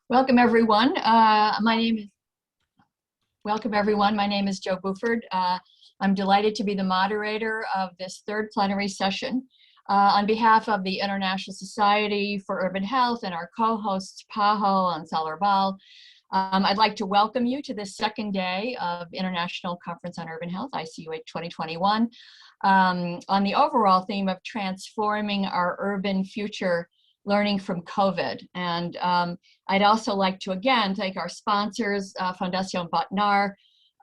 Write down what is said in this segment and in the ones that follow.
Welcome everyone. Welcome everyone. My name is Jo Buford. I'm delighted to be the moderator of this third plenary session. On behalf of the International Society for Urban Health and our co-hosts Pajo and Salarbal, I'd like to welcome you to this second day of International Conference on Urban Health, ICUH 2021, on the overall theme of transforming our urban future, learning from COVID. And I'd also like to again thank our sponsors, Fundación Botnar,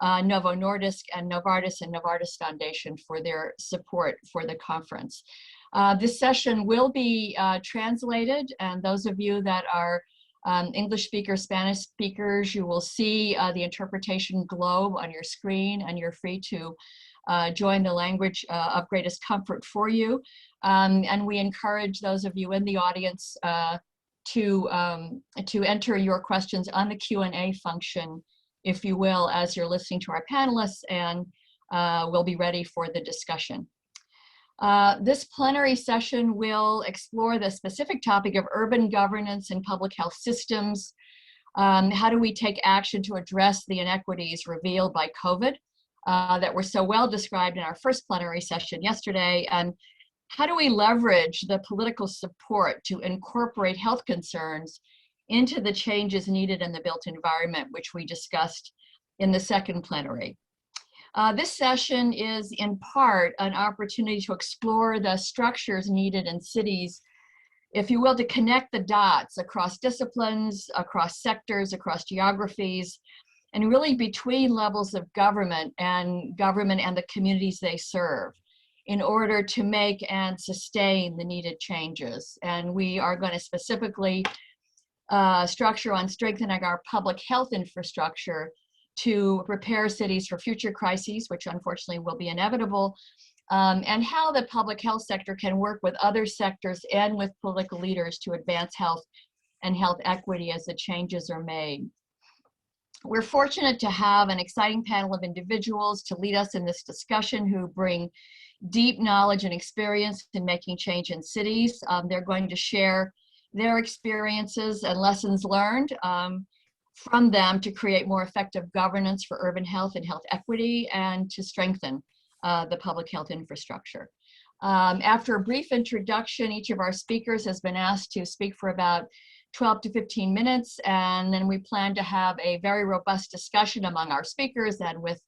Novo Nordisk, and Novartis Foundation for their support for the conference. This session will be translated, and those of you that are English speakers, Spanish speakers, you will see the interpretation globe on your screen, and you're free to join the language of greatest comfort for you. And we encourage those of you in the audience to enter your questions on the Q&A function, if you will, as you're listening to our panelists, and we'll be ready for the discussion. This plenary session will explore the specific topic of urban governance and public health systems. How do we take action to address the inequities revealed by COVID that were so well described in our first plenary session yesterday? And how do we leverage the political support to incorporate health concerns into the changes needed in the built environment, which we discussed in the second plenary? This session is in part an opportunity to explore the structures needed in cities, if you will, to connect the dots across disciplines, across sectors, across geographies, and really between levels of government and the communities they serve, in order to make and sustain the needed changes. And we are going to specifically structure on strengthening our public health infrastructure to prepare cities for future crises, which unfortunately will be inevitable, and how the public health sector can work with other sectors and with political leaders to advance health and health equity as the changes are made. We're fortunate to have an exciting panel of individuals to lead us in this discussion who bring deep knowledge and experience in making change in cities. They're going to share their experiences and lessons learned from them to create more effective governance for urban health and health equity, and to strengthen the public health infrastructure. After a brief introduction, each of our speakers has been asked to speak for about 12 to 15 minutes, and then we plan to have a very robust discussion among our speakers and with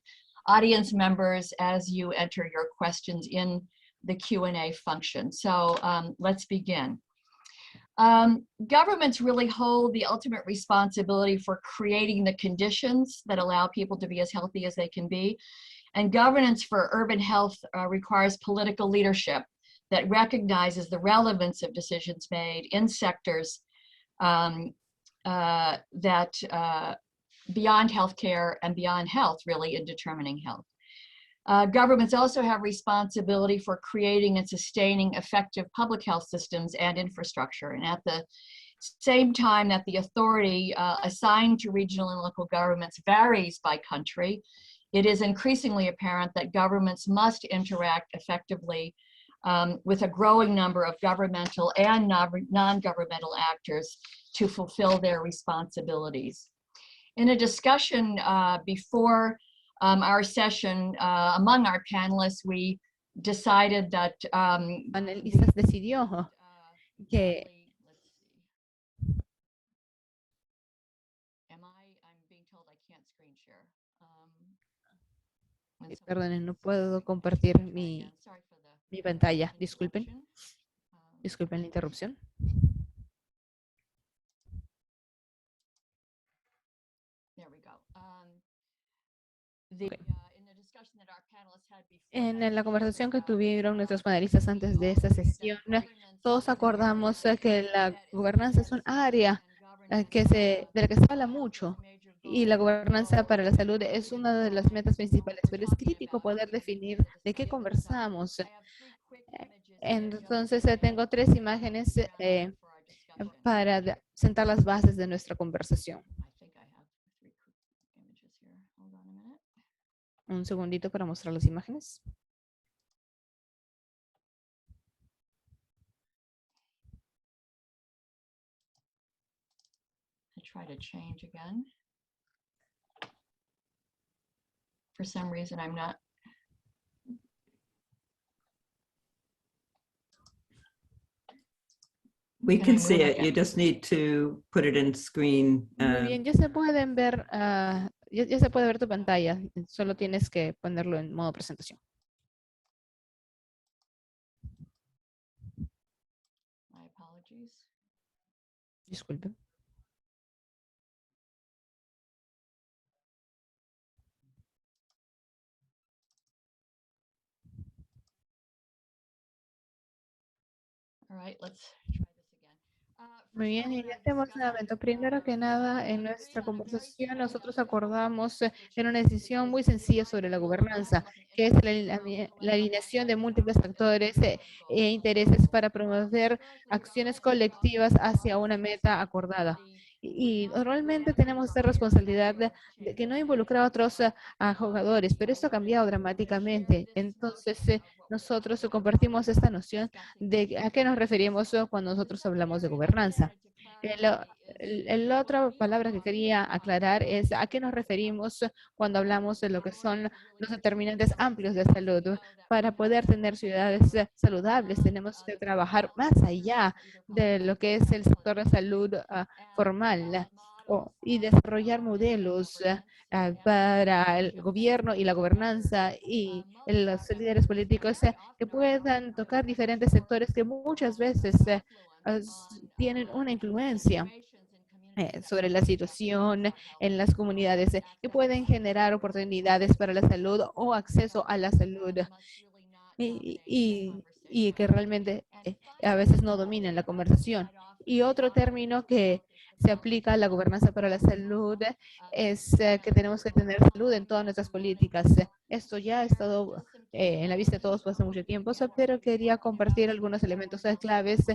audience members as you enter your questions in the Q&A function. So let's begin. Governments really hold the ultimate responsibility for creating the conditions that allow people to be as healthy as they can be. And governance for urban health requires political leadership that recognizes the relevance of decisions made in sectors that beyond healthcare and beyond health, really, in determining health. Governments also have responsibility for creating and sustaining effective public health systems and infrastructure. And at the same time that the authority assigned to regional and local governments varies by country, it is increasingly apparent that governments must interact effectively with a growing number of governmental and non-governmental actors to fulfill their responsibilities. In a discussion before our session, among our panelists, we decided that panelistas decidió que I'm being told I can't screen share. Perdonen, no puedo compartir mi pantalla. Disculpen la interrupción. There we go. En la conversación que tuvieron nuestros panelistas antes de esta sesión, todos acordamos que la gobernanza es un área de la que se habla mucho, y la gobernanza para la salud es una de las metas principales, pero es crítico poder definir de qué conversamos. Entonces tengo 3 imágenes para sentar las bases de nuestra conversación. Un segundito para mostrar las imágenes. try to change again. For some reason, I'm not. We Can I can see move it. You just need to put it in screen. Muy bien, ya se pueden ver, ya se puede ver tu pantalla. Solo tienes que ponerlo en modo presentación. My apologies. Disculpe. All right, let's try this again. Muy bien, iniciemos nuevamente. Primero que nada, en nuestra conversación nosotros acordamos en una decisión muy sencilla sobre la gobernanza, que es la alineación de múltiples actores e intereses para promover acciones colectivas hacia una meta acordada. Y normalmente tenemos esta responsabilidad de que no involucra a otros a jugadores, pero esto ha cambiado dramáticamente. Entonces, nosotros compartimos esta noción de a qué nos referimos cuando nosotros hablamos de gobernanza. La otra palabra que quería aclarar es a qué nos referimos cuando hablamos de lo que son los determinantes amplios de salud. Para poder tener ciudades saludables, tenemos que trabajar más allá de lo que es el sector de salud formal y desarrollar modelos para el gobierno y la gobernanza y los líderes políticos que puedan tocar diferentes sectores que muchas veces tienen una influencia sobre la situación en las comunidades que pueden generar oportunidades para la salud o acceso a la salud y que realmente a veces no dominan la conversación. Y otro término que se aplica a la gobernanza para la salud es que tenemos que tener salud en todas nuestras políticas. Esto ya ha estado en la vista de todos por hace mucho tiempo, pero quería compartir algunos elementos claves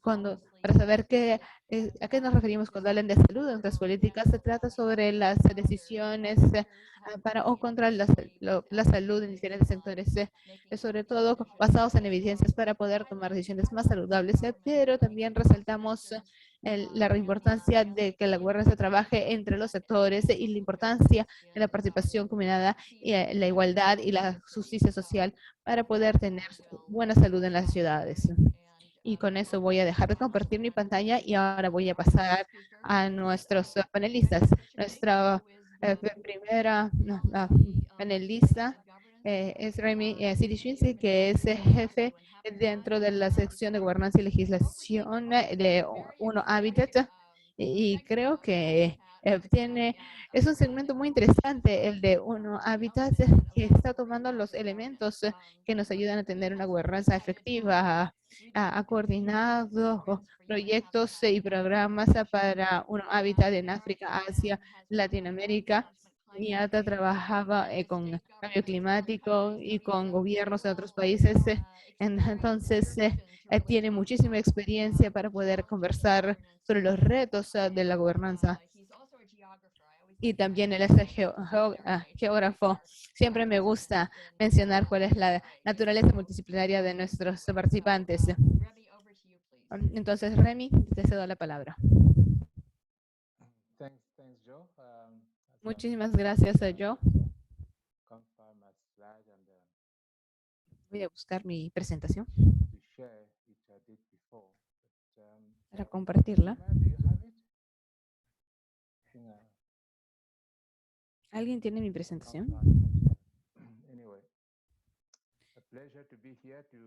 para saber a qué nos referimos cuando hablan de salud en nuestras políticas. Se trata sobre las decisiones para o contra la salud en diferentes sectores, sobre todo basados en evidencias para poder tomar decisiones más saludables, pero también resaltamos la importancia de que la gobernanza trabaje entre los sectores y la importancia de la participación combinada y la igualdad y la justicia social para poder tener buena salud en las ciudades. Y con eso voy a dejar de compartir mi pantalla y ahora voy a pasar a nuestros panelistas. Nuestra primera panelista es Remy Sidishinsky, que es jefe dentro de la sección de gobernanza y legislación de UNO Habitat. Y creo que es un segmento muy interesante el de UNO Habitat, que está tomando los elementos que nos ayudan a tener una gobernanza efectiva. Ha coordinado proyectos y programas para UNO Habitat en África, Asia, Latinoamérica. Y ATA trabajaba con cambio climático y con gobiernos de otros países. Entonces, tiene muchísima experiencia para poder conversar sobre los retos de la gobernanza. Y también él es geógrafo. Siempre me gusta mencionar cuál es la naturaleza multidisciplinaria de nuestros participantes. Entonces, Remy, te cedo la palabra. Muchísimas gracias, Joe. Voy a buscar mi presentación para compartirla. ¿Alguien tiene mi presentación?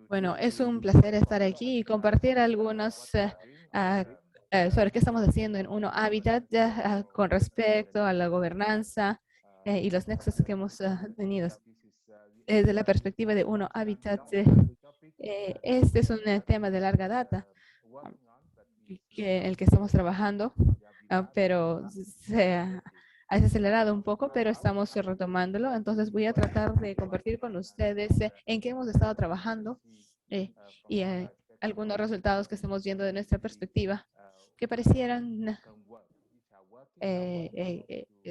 Bueno, es un placer estar aquí y compartir algunos sobre qué estamos haciendo en UNO Habitat con respecto a la gobernanza y los nexos que hemos tenido. Desde la perspectiva de UNO Habitat, este es un tema de larga data el que estamos trabajando, pero se ha acelerado un poco, pero estamos retomándolo. Entonces voy a tratar de compartir con ustedes en qué hemos estado trabajando y algunos resultados que estamos viendo de nuestra perspectiva que parecieran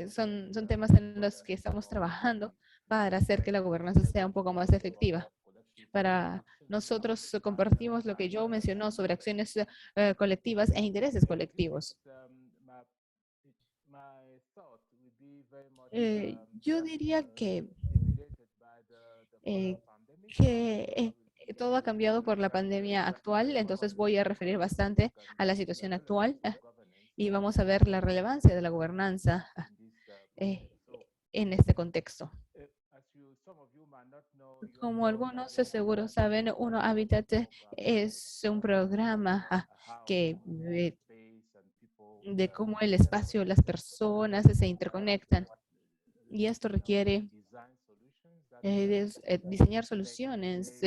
son temas en los que estamos trabajando para hacer que la gobernanza sea un poco más efectiva. Para nosotros compartimos lo que Joe mencionó sobre acciones colectivas e intereses colectivos. Yo diría eh, que todo ha cambiado por la pandemia actual, entonces voy a referir bastante a la situación actual y vamos a ver la relevancia de la gobernanza eh, en este contexto. Como algunos seguro saben, Uno Habitat es un programa que de cómo el espacio, las personas se interconectan y esto requiere diseñar soluciones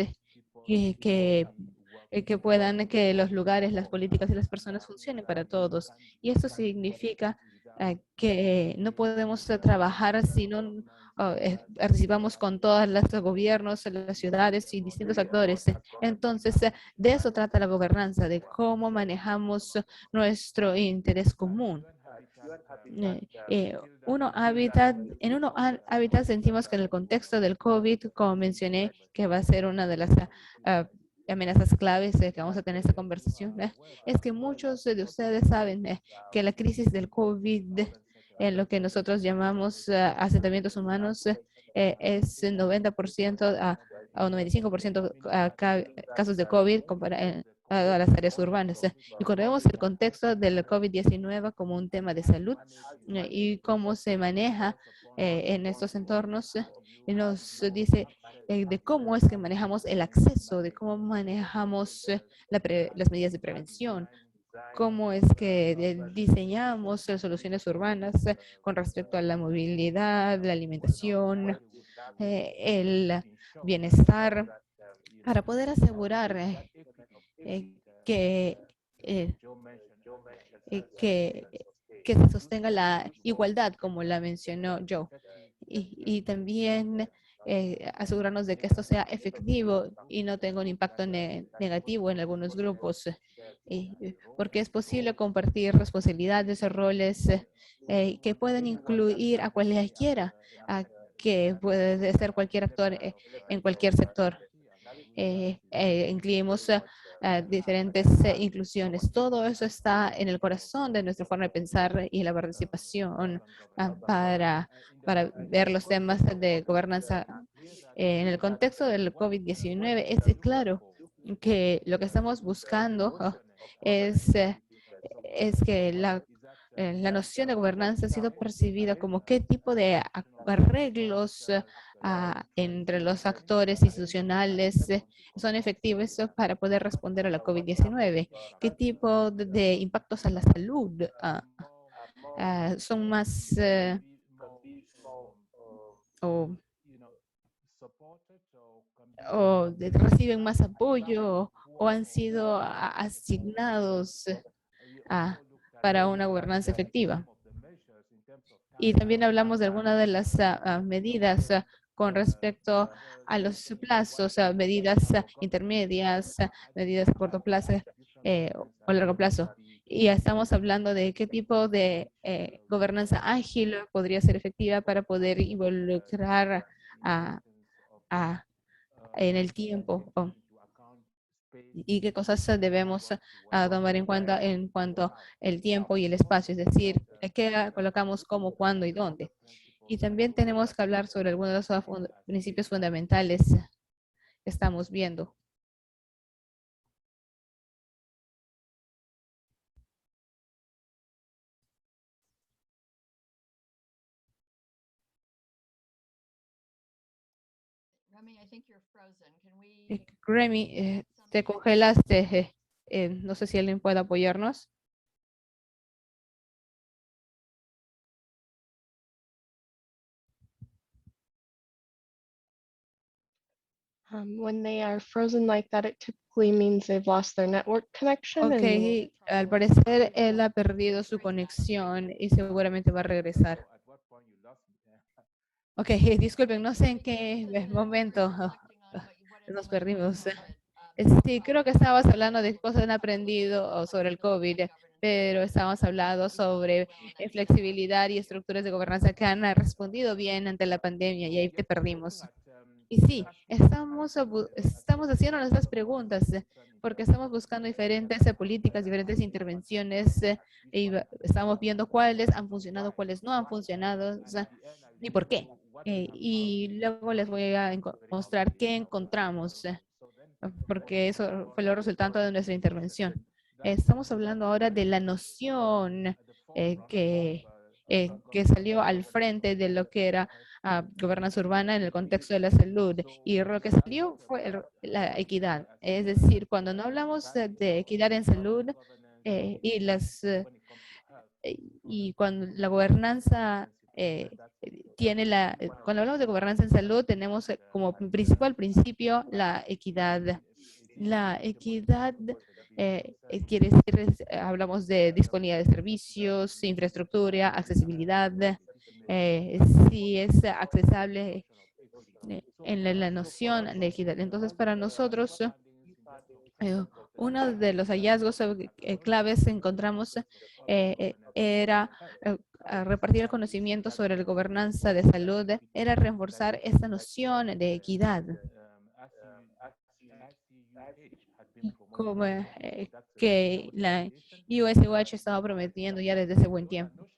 que puedan que los lugares, las políticas y las personas funcionen para todos. Y eso significa que no podemos trabajar si no participamos con todos los gobiernos, las ciudades y distintos actores. Entonces, de eso trata la gobernanza, de cómo manejamos nuestro interés común. En Uno Hábitat sentimos que en el contexto del COVID, como mencioné, que va a ser una de las amenazas claves que vamos a tener esta conversación, es que muchos de ustedes saben que la crisis del COVID, en lo que nosotros llamamos asentamientos humanos, es el 90% o 95% casos de COVID a las áreas urbanas. Y cuando vemos el contexto del COVID-19 como un tema de salud y cómo se maneja en estos entornos, nos dice de cómo es que manejamos el acceso, de cómo manejamos las medidas de prevención, cómo es que diseñamos soluciones urbanas con respecto a la movilidad, la alimentación, el bienestar, para poder asegurar que, eh, que, que se sostenga la igualdad, como la mencionó Joe. Y también asegurarnos de que esto sea efectivo y no tenga un impacto negativo en algunos grupos, porque es posible compartir responsabilidades o roles que pueden incluir a cualquiera, que puede ser cualquier actor en cualquier sector. Incluimos diferentes inclusiones. Todo eso está en el corazón de nuestra forma de pensar y la participación para ver los temas de gobernanza. En el contexto del COVID-19, es claro que lo que estamos buscando es que la noción de gobernanza ha sido percibida como qué tipo de arreglos entre los actores institucionales son efectivos para poder responder a la COVID-19. ¿Qué tipo de impactos a la salud son más reciben más apoyo o han sido asignados a- para una gobernanza efectiva? Y también hablamos de algunas de las medidas con respecto a los plazos, medidas intermedias, medidas a corto plazo o largo plazo. Y ya estamos hablando de qué tipo de gobernanza ágil podría ser efectiva para poder involucrar en el tiempo y qué cosas debemos tomar en cuenta en cuanto al tiempo y el espacio, es decir, qué colocamos cómo, cuándo y dónde. Y también tenemos que hablar sobre algunos de los principios fundamentales que estamos viendo. Remy, I think you're frozen. Can we? Remy, te congelaste. No sé si alguien puede apoyarnos. When they are frozen like that, it typically means they've lost their network connection. Ok, al parecer él ha perdido su conexión y seguramente va a regresar. Ok, disculpen, no sé en qué momento nos perdimos. Sí, creo que estabas hablando de cosas que han aprendido sobre el COVID, pero estábamos hablando sobre flexibilidad y estructuras de gobernanza que han respondido bien ante la pandemia y ahí te perdimos. Y sí, estamos haciendo nuestras preguntas porque estamos buscando diferentes políticas, diferentes intervenciones y estamos viendo cuáles han funcionado, cuáles no han funcionado, o sea, y por qué. Y luego les voy a mostrar qué encontramos, porque eso fue el resultado de nuestra intervención. Estamos hablando ahora de la noción que salió al frente de lo que era gobernanza urbana en el contexto de la salud. Y lo que salió fue la equidad. Es decir, cuando no hablamos de equidad en salud y cuando la gobernanza cuando hablamos de gobernanza en salud, tenemos como principal principio la equidad. La equidad quiere decir, hablamos de disponibilidad de servicios, infraestructura, accesibilidad, si es accesible en la noción de equidad. Entonces, para nosotros, uno de los hallazgos claves que encontramos era a repartir el conocimiento sobre la gobernanza de salud, era reforzar esta noción de equidad. Como que la USWH estaba prometiendo ya desde hace buen tiempo.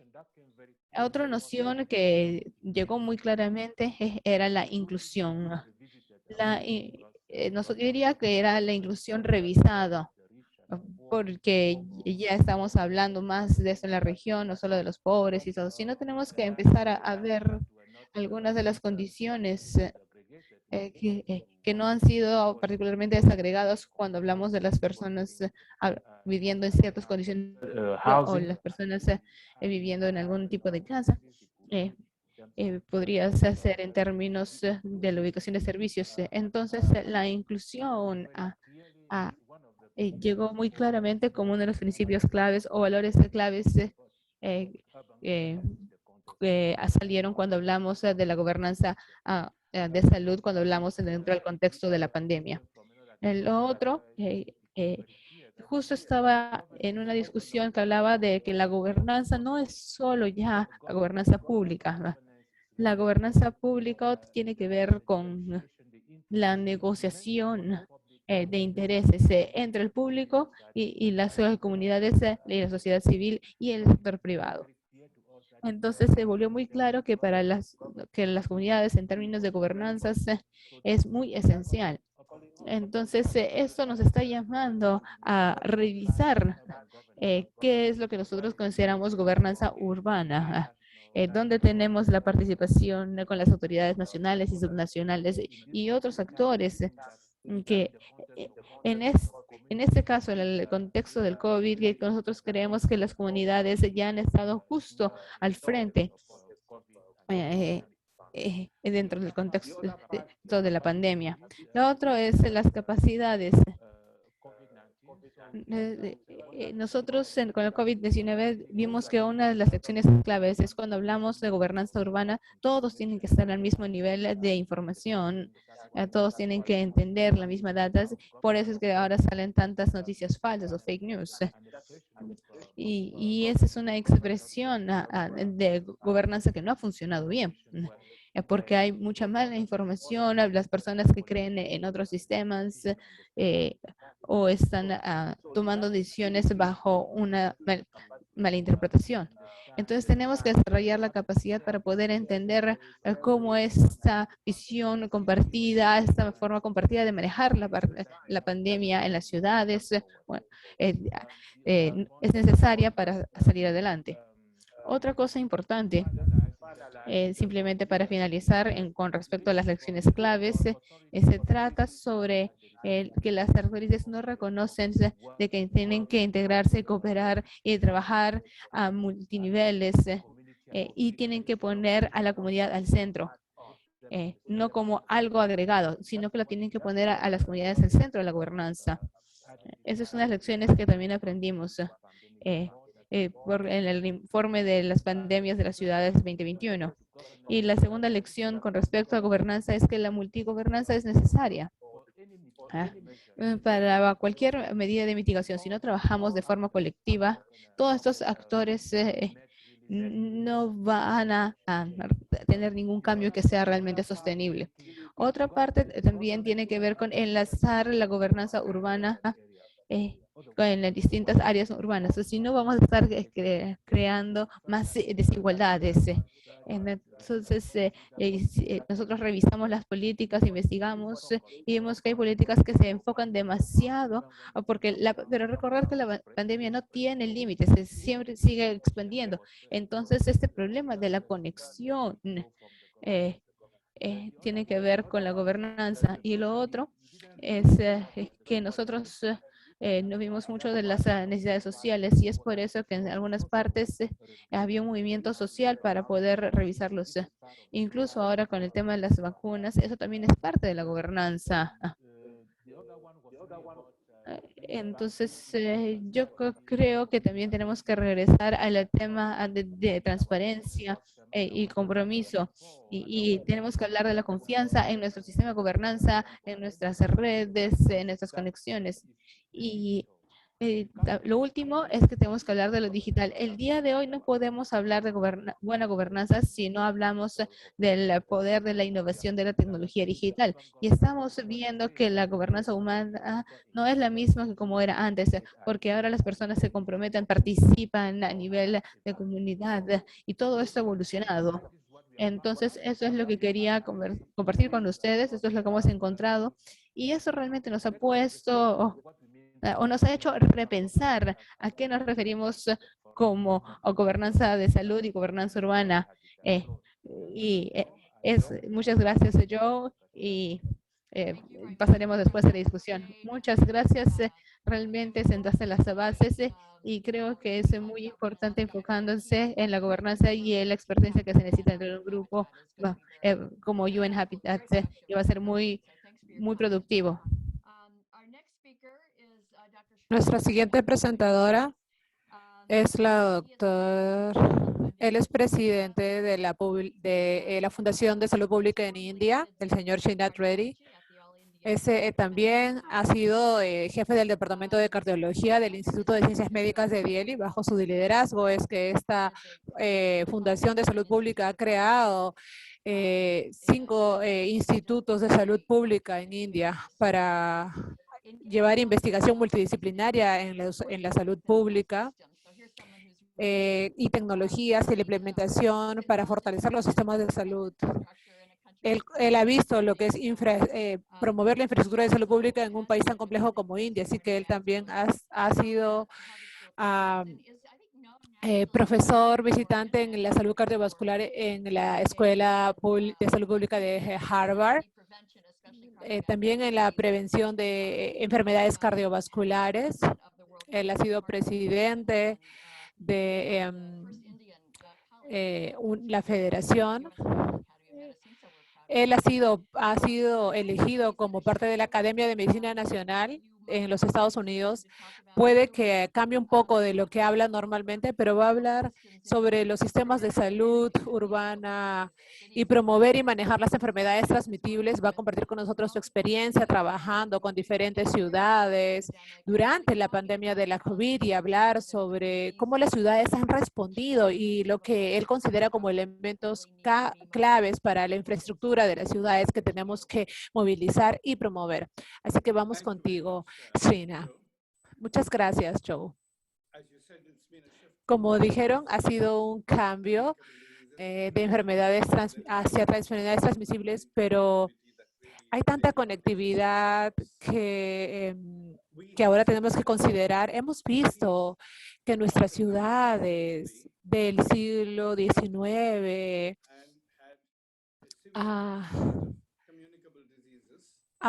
Otra noción que llegó muy claramente era la inclusión. Yo diría que era la inclusión revisada, porque ya estamos hablando más de eso en la región, no solo de los pobres y todo, sino tenemos que empezar a ver algunas de las condiciones que no han sido particularmente desagregados cuando hablamos de las personas viviendo en ciertas condiciones o las personas viviendo en algún tipo de casa. Podrías hacer en términos de la ubicación de servicios. Entonces, la inclusión llegó muy claramente como uno de los principios claves o valores claves que salieron cuando hablamos de la gobernanza de salud, cuando hablamos dentro del contexto de la pandemia. El otro, justo estaba en una discusión que hablaba de que la gobernanza no es solo ya la gobernanza pública. La gobernanza pública tiene que ver con la negociación de intereses entre el público y las comunidades y la sociedad civil y el sector privado. Entonces se volvió muy claro que para las comunidades en términos de gobernanzas es muy esencial. Entonces esto nos está llamando a revisar qué es lo que nosotros consideramos gobernanza urbana, donde tenemos la participación con las autoridades nacionales y subnacionales y otros actores que en este caso, en el contexto del COVID, que nosotros creemos que las comunidades ya han estado justo al frente dentro del contexto de la pandemia. Lo otro es las capacidades. Nosotros con el COVID-19 vimos que una de las lecciones claves es cuando hablamos de gobernanza urbana, todos tienen que estar al mismo nivel de información, todos tienen que entender la misma data, por eso es que ahora salen tantas noticias falsas o fake news. Y esa es una expresión de gobernanza que no ha funcionado bien, porque hay mucha mala información, las personas que creen en otros sistemas o están tomando decisiones bajo una mala interpretación. Entonces tenemos que desarrollar la capacidad para poder entender cómo esta visión compartida, esta forma compartida de manejar la pandemia en las ciudades es necesaria para salir adelante. Otra cosa importante, simplemente para finalizar, con respecto a las lecciones claves, se trata sobre que las autoridades no reconocen de que tienen que integrarse, cooperar y trabajar a multiniveles y tienen que poner a la comunidad al centro. No como algo agregado, sino que lo tienen que poner a las comunidades al centro de la gobernanza. Esas son las lecciones que también aprendimos en el informe de las pandemias de las ciudades 2021. Y la segunda lección con respecto a gobernanza es que la multigobernanza es necesaria para cualquier medida de mitigación. Si no trabajamos de forma colectiva, todos estos actores no van a tener ningún cambio que sea realmente sostenible. Otra parte también tiene que ver con enlazar la gobernanza urbana en las distintas áreas urbanas. O si no, vamos a estar creando más desigualdades. Entonces, nosotros revisamos las políticas, investigamos y vemos que hay políticas que se enfocan demasiado, pero recordar que la pandemia no tiene límites, siempre sigue expandiendo. Entonces, este problema de la conexión tiene que ver con la gobernanza. Y lo otro es que nosotros no vimos mucho de las necesidades sociales y es por eso que en algunas partes había un movimiento social para poder revisarlos. Incluso ahora con el tema de las vacunas, eso también es parte de la gobernanza. Entonces, creo que también tenemos que regresar al tema de transparencia y compromiso. Y tenemos que hablar de la confianza en nuestro sistema de gobernanza, en nuestras redes, en nuestras conexiones. Y lo último es que tenemos que hablar de lo digital. El día de hoy no podemos hablar de buena gobernanza si no hablamos del poder de la innovación de la tecnología digital. Y estamos viendo que la gobernanza humana no es la misma que como era antes, porque ahora las personas se comprometen, participan a nivel de comunidad y todo esto ha evolucionado. Entonces, eso es lo que quería compartir con ustedes, esto es lo que hemos encontrado y eso realmente nos ha puesto o nos ha hecho repensar a qué nos referimos como gobernanza de salud y gobernanza urbana. Muchas gracias, Joe, y pasaremos después a la discusión. Muchas gracias, realmente sentaste las bases y creo que es muy importante enfocándose en la gobernanza y en la experiencia que se necesita dentro de un grupo como UN Habitat y va a ser muy productivo. Nuestra siguiente presentadora es la doctora. Él es presidente de la Fundación de Salud Pública en India, el señor Srinath Reddy. Ese también ha sido jefe del Departamento de Cardiología del Instituto de Ciencias Médicas de Delhi. Bajo su liderazgo es que esta Fundación de Salud Pública ha creado 5 institutos de salud pública en India para llevar investigación multidisciplinaria en la salud pública y tecnologías y la implementación para fortalecer los sistemas de salud. Él ha visto lo que es promover la infraestructura de salud pública en un país tan complejo como India, así que él también ha sido profesor visitante en la salud cardiovascular en la Escuela de Salud Pública de Harvard. También en la prevención de enfermedades cardiovasculares. Él ha sido presidente de la federación. Él ha sido elegido como parte de la Academia de Medicina Nacional en los Estados Unidos. Puede que cambie un poco de lo que habla normalmente, pero va a hablar sobre los sistemas de salud urbana y promover y manejar las enfermedades transmisibles. Va a compartir con nosotros su experiencia trabajando con diferentes ciudades durante la pandemia de la COVID y hablar sobre cómo las ciudades han respondido y lo que él considera como elementos claves para la infraestructura de las ciudades que tenemos que movilizar y promover. Así que vamos contigo, Srinath. Muchas gracias, Joe. Como dijeron, ha sido un cambio de enfermedades hacia enfermedades transmisibles, pero hay tanta conectividad que ahora tenemos que considerar. Hemos visto que nuestras ciudades del siglo XIX ha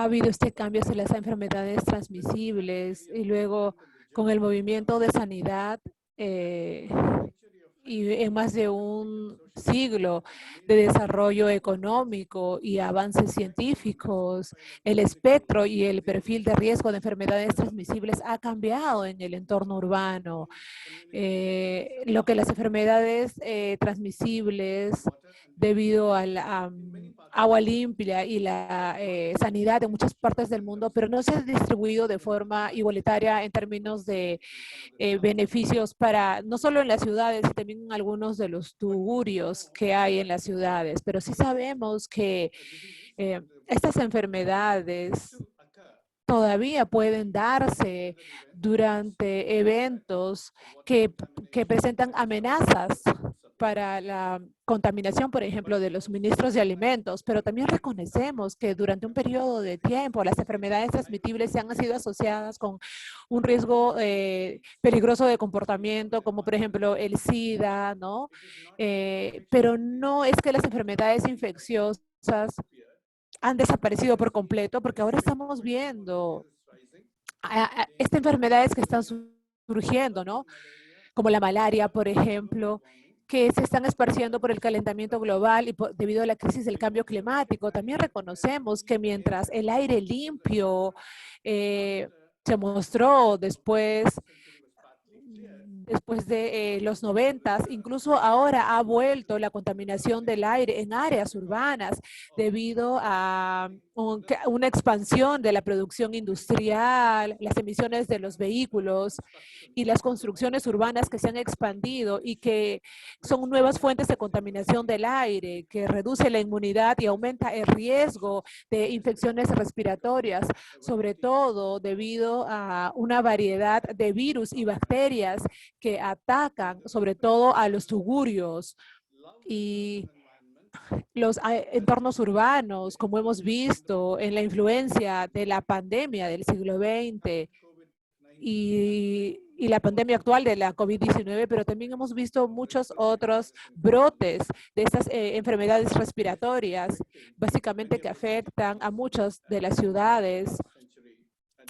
habido este cambio hacia las enfermedades transmisibles y luego con el movimiento de sanidad y en más de un siglo de desarrollo económico y avances científicos, el espectro y el perfil de riesgo de enfermedades transmisibles ha cambiado en el entorno urbano. Lo que las enfermedades transmisibles debido al agua limpia y la sanidad en muchas partes del mundo, pero no se ha distribuido de forma igualitaria en términos de beneficios para, no solo en las ciudades, sino también en algunos de los tugurios que hay en las ciudades. Pero sí sabemos que estas enfermedades todavía pueden darse durante eventos que presentan amenazas para la contaminación, por ejemplo, de los suministros de alimentos, pero también reconocemos que durante un periodo de tiempo las enfermedades transmitibles se han sido asociadas con un riesgo peligroso de comportamiento, como por ejemplo el SIDA, ¿no? Pero no es que las enfermedades infecciosas han desaparecido por completo, porque ahora estamos viendo estas enfermedades que están surgiendo, ¿no? Como la malaria, por ejemplo, que se están esparciendo por el calentamiento global y debido a la crisis del cambio climático. También reconocemos que mientras el aire limpio se mostró después de los 90, incluso ahora ha vuelto la contaminación del aire en áreas urbanas debido a una expansión de la producción industrial, las emisiones de los vehículos y las construcciones urbanas que se han expandido y que son nuevas fuentes de contaminación del aire, que reduce la inmunidad y aumenta el riesgo de infecciones respiratorias, sobre todo debido a una variedad de virus y bacterias que atacan sobre todo a los tugurios y los entornos urbanos, como hemos visto en la influencia de la pandemia del siglo XX y la pandemia actual de la COVID-19, pero también hemos visto muchos otros brotes de estas enfermedades respiratorias, básicamente que afectan a muchas de las ciudades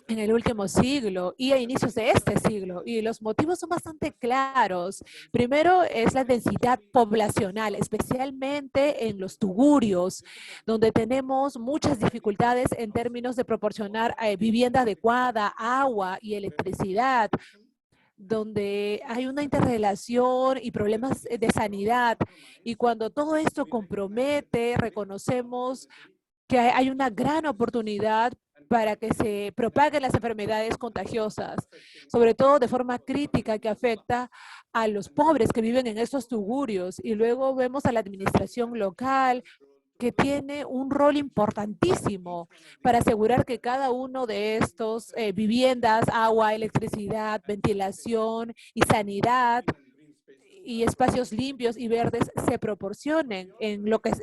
en el último siglo y a inicios de este siglo. Y los motivos son bastante claros. Primero es la densidad poblacional, especialmente en los tugurios, donde tenemos muchas dificultades en términos de proporcionar vivienda adecuada, agua y electricidad, donde hay una interrelación y problemas de sanidad. Y cuando todo esto compromete, reconocemos que hay una gran oportunidad para que se propaguen las enfermedades contagiosas, sobre todo de forma crítica que afecta a los pobres que viven en estos tugurios. Y luego vemos a la administración local que tiene un rol importantísimo para asegurar que cada uno de estos viviendas, agua, electricidad, ventilación y sanidad y espacios limpios y verdes se proporcionen en lo que es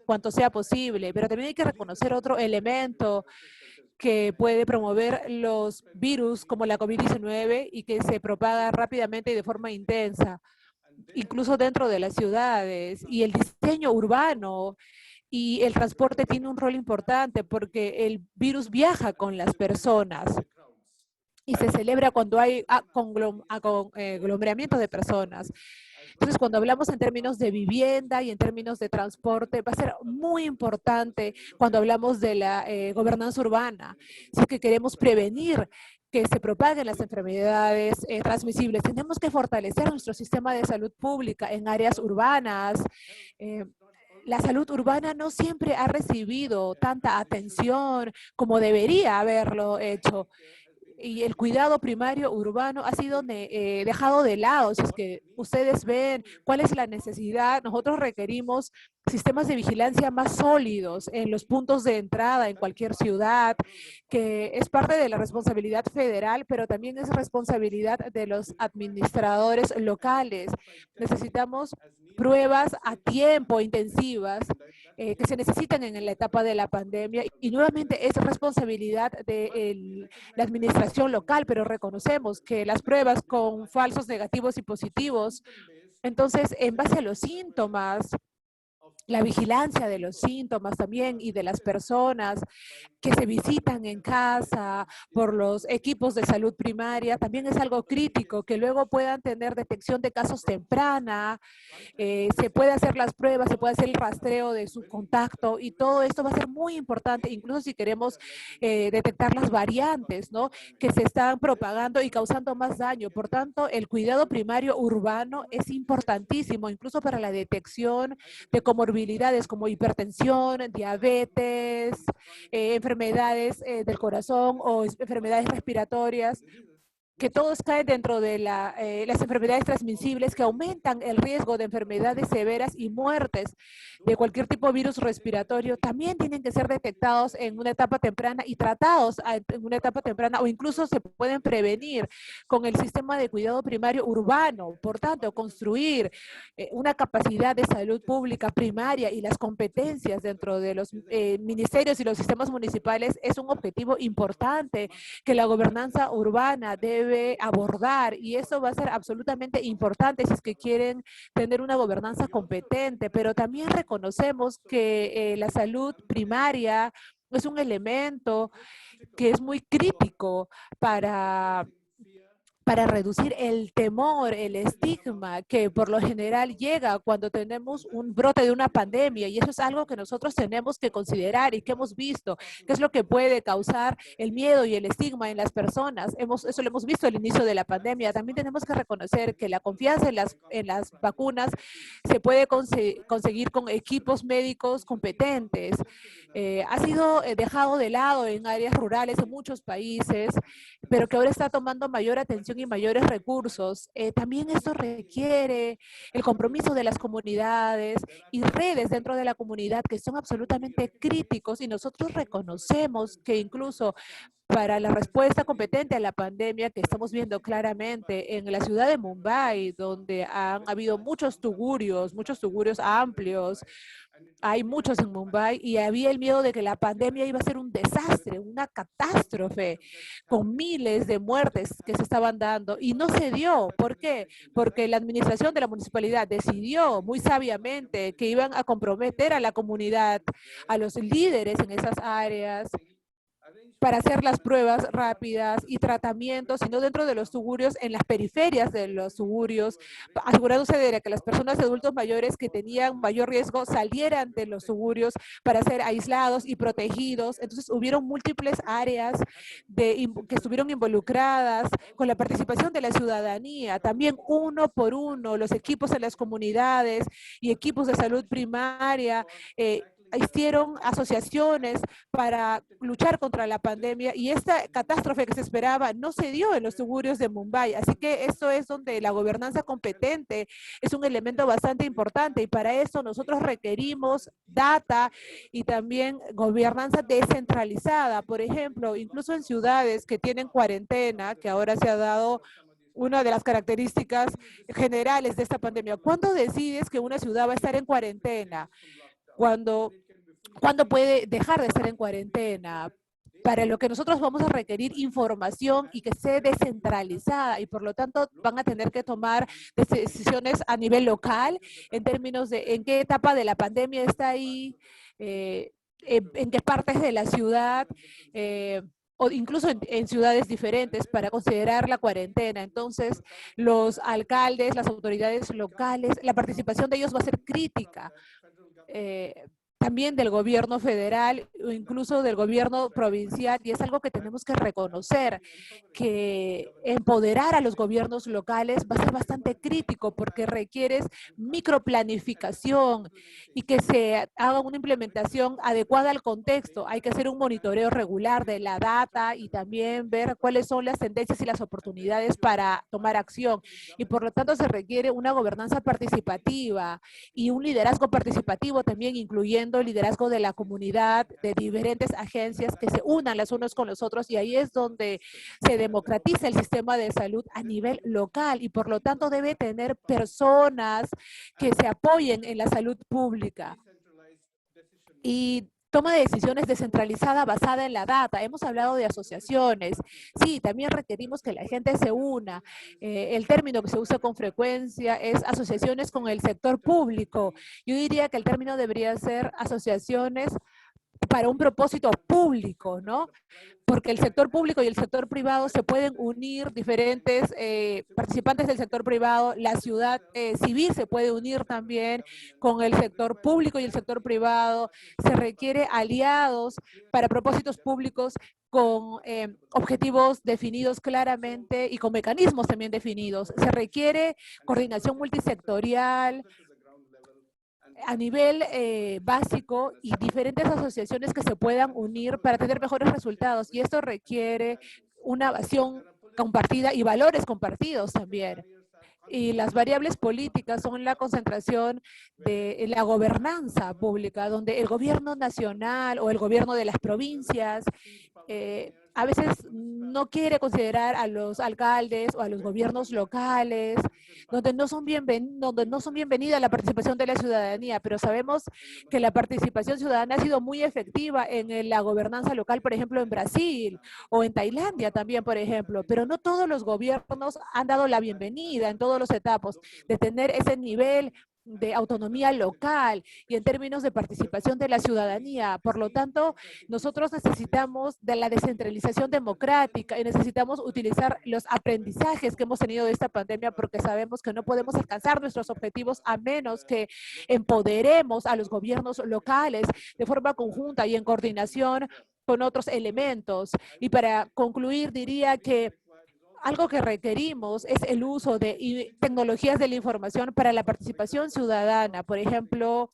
cuanto sea posible. Pero también hay que reconocer otro elemento que puede promover los virus como la COVID-19 y que se propaga rápidamente y de forma intensa, incluso dentro de las ciudades. Y el diseño urbano y el transporte tiene un rol importante porque el virus viaja con las personas y se celebra cuando hay aglomeramiento de personas. Entonces, cuando hablamos en términos de vivienda y en términos de transporte, va a ser muy importante cuando hablamos de la gobernanza urbana. Si es que queremos prevenir que se propaguen las enfermedades transmisibles, tenemos que fortalecer nuestro sistema de salud pública en áreas urbanas. La salud urbana no siempre ha recibido tanta atención como debería haberlo hecho. Y el cuidado primario urbano ha sido dejado de lado. Si es que ustedes ven cuál es la necesidad, nosotros requerimos sistemas de vigilancia más sólidos en los puntos de entrada en cualquier ciudad, que es parte de la responsabilidad federal, pero también es responsabilidad de los administradores locales. Necesitamos pruebas a tiempo intensivas que se necesitan en la etapa de la pandemia y nuevamente es responsabilidad de la administración local, pero reconocemos que las pruebas con falsos negativos y positivos, entonces en base a los síntomas la vigilancia de los síntomas también y de las personas que se visitan en casa por los equipos de salud primaria, también es algo crítico, que luego puedan tener detección de casos temprana, se puede hacer las pruebas, se puede hacer el rastreo de su contacto y todo esto va a ser muy importante, incluso si queremos detectar las variantes, ¿no?, que se están propagando y causando más daño. Por tanto, el cuidado primario urbano es importantísimo, incluso para la detección de comorbilidades como hipertensión, diabetes, enfermedades del corazón o enfermedades respiratorias, que todos caen dentro de las enfermedades transmisibles que aumentan el riesgo de enfermedades severas y muertes de cualquier tipo de virus respiratorio, también tienen que ser detectados en una etapa temprana y tratados en una etapa temprana, o incluso se pueden prevenir con el sistema de cuidado primario urbano. Por tanto, construir una capacidad de salud pública primaria y las competencias dentro de los ministerios y los sistemas municipales es un objetivo importante que la gobernanza urbana debe abordar, y eso va a ser absolutamente importante si es que quieren tener una gobernanza competente, pero también reconocemos que la salud primaria es un elemento que es muy crítico para reducir el temor, el estigma que por lo general llega cuando tenemos un brote de una pandemia, y eso es algo que nosotros tenemos que considerar y que hemos visto, qué es lo que puede causar el miedo y el estigma en las personas. Eso lo hemos visto al inicio de la pandemia. También tenemos que reconocer que la confianza en las vacunas se puede conseguir con equipos médicos competentes. Ha sido dejado de lado en áreas rurales en muchos países, pero que ahora está tomando mayor atención y mayores recursos. También esto requiere el compromiso de las comunidades y redes dentro de la comunidad que son absolutamente críticos, y nosotros reconocemos que incluso para la respuesta competente a la pandemia que estamos viendo claramente en la ciudad de Mumbai, donde han habido muchos tugurios amplios, hay muchos en Mumbai, y había el miedo de que la pandemia iba a ser un desastre, una catástrofe, con miles de muertes que se estaban dando, y no se dio. ¿Por qué? Porque la administración de la municipalidad decidió muy sabiamente que iban a comprometer a la comunidad, a los líderes en esas áreas, para hacer las pruebas rápidas y tratamientos, sino dentro de los tugurios, en las periferias de los tugurios, asegurándose de que las personas adultos mayores que tenían mayor riesgo salieran de los tugurios para ser aislados y protegidos. Entonces, hubieron múltiples áreas que estuvieron involucradas con la participación de la ciudadanía, también uno por uno, los equipos en las comunidades y equipos de salud primaria, hicieron asociaciones para luchar contra la pandemia, y esta catástrofe que se esperaba no se dio en los tugurios de Mumbai. Así que esto es donde la gobernanza competente es un elemento bastante importante, y para eso nosotros requerimos data y también gobernanza descentralizada. Por ejemplo, incluso en ciudades que tienen cuarentena, que ahora se ha dado una de las características generales de esta pandemia. ¿Cuándo decides que una ciudad va a estar en cuarentena? ¿Cuándo puede dejar de estar en cuarentena? Para lo que nosotros vamos a requerir información y que sea descentralizada, y por lo tanto van a tener que tomar decisiones a nivel local en términos de en qué etapa de la pandemia está ahí, en qué partes de la ciudad, o incluso en ciudades diferentes, para considerar la cuarentena. Entonces, los alcaldes, las autoridades locales, la participación de ellos va a ser crítica. También del gobierno federal o incluso del gobierno provincial, y es algo que tenemos que reconocer, que empoderar a los gobiernos locales va a ser bastante crítico, porque requieres microplanificación y que se haga una implementación adecuada al contexto. Hay que hacer un monitoreo regular de la data y también ver cuáles son las tendencias y las oportunidades para tomar acción, y por lo tanto se requiere una gobernanza participativa y un liderazgo participativo también, incluyendo el liderazgo de la comunidad, de diferentes agencias que se unan las unos con los otros, y ahí es donde se democratiza el sistema de salud a nivel local, y por lo tanto debe tener personas que se apoyen en la salud pública. Y toma de decisiones descentralizada basada en la data. Hemos hablado de asociaciones. Sí, también requerimos que la gente se una. El término que se usa con frecuencia es asociaciones con el sector público. Yo diría que el término debería ser asociaciones para un propósito público, ¿no? Porque el sector público y el sector privado se pueden unir, diferentes participantes del sector privado, la ciudad civil se puede unir también con el sector público y el sector privado. Se requiere aliados para propósitos públicos con objetivos definidos claramente y con mecanismos también definidos. Se requiere coordinación multisectorial a nivel básico y diferentes asociaciones que se puedan unir para tener mejores resultados. Y esto requiere una visión compartida y valores compartidos también. Y las variables políticas son la concentración de la gobernanza pública, donde el gobierno nacional o el gobierno de las provincias a veces no quiere considerar a los alcaldes o a los gobiernos locales, donde no son bienvenida la participación de la ciudadanía, pero sabemos que la participación ciudadana ha sido muy efectiva en la gobernanza local, por ejemplo, en Brasil o en Tailandia también, por ejemplo, pero no todos los gobiernos han dado la bienvenida en todos los etapas de tener ese nivel de autonomía local y en términos de participación de la ciudadanía. Por lo tanto, nosotros necesitamos de la descentralización democrática y necesitamos utilizar los aprendizajes que hemos tenido de esta pandemia porque sabemos que no podemos alcanzar nuestros objetivos a menos que empoderemos a los gobiernos locales de forma conjunta y en coordinación con otros elementos. Y para concluir, diría que algo que requerimos es el uso de tecnologías de la información para la participación ciudadana. Por ejemplo,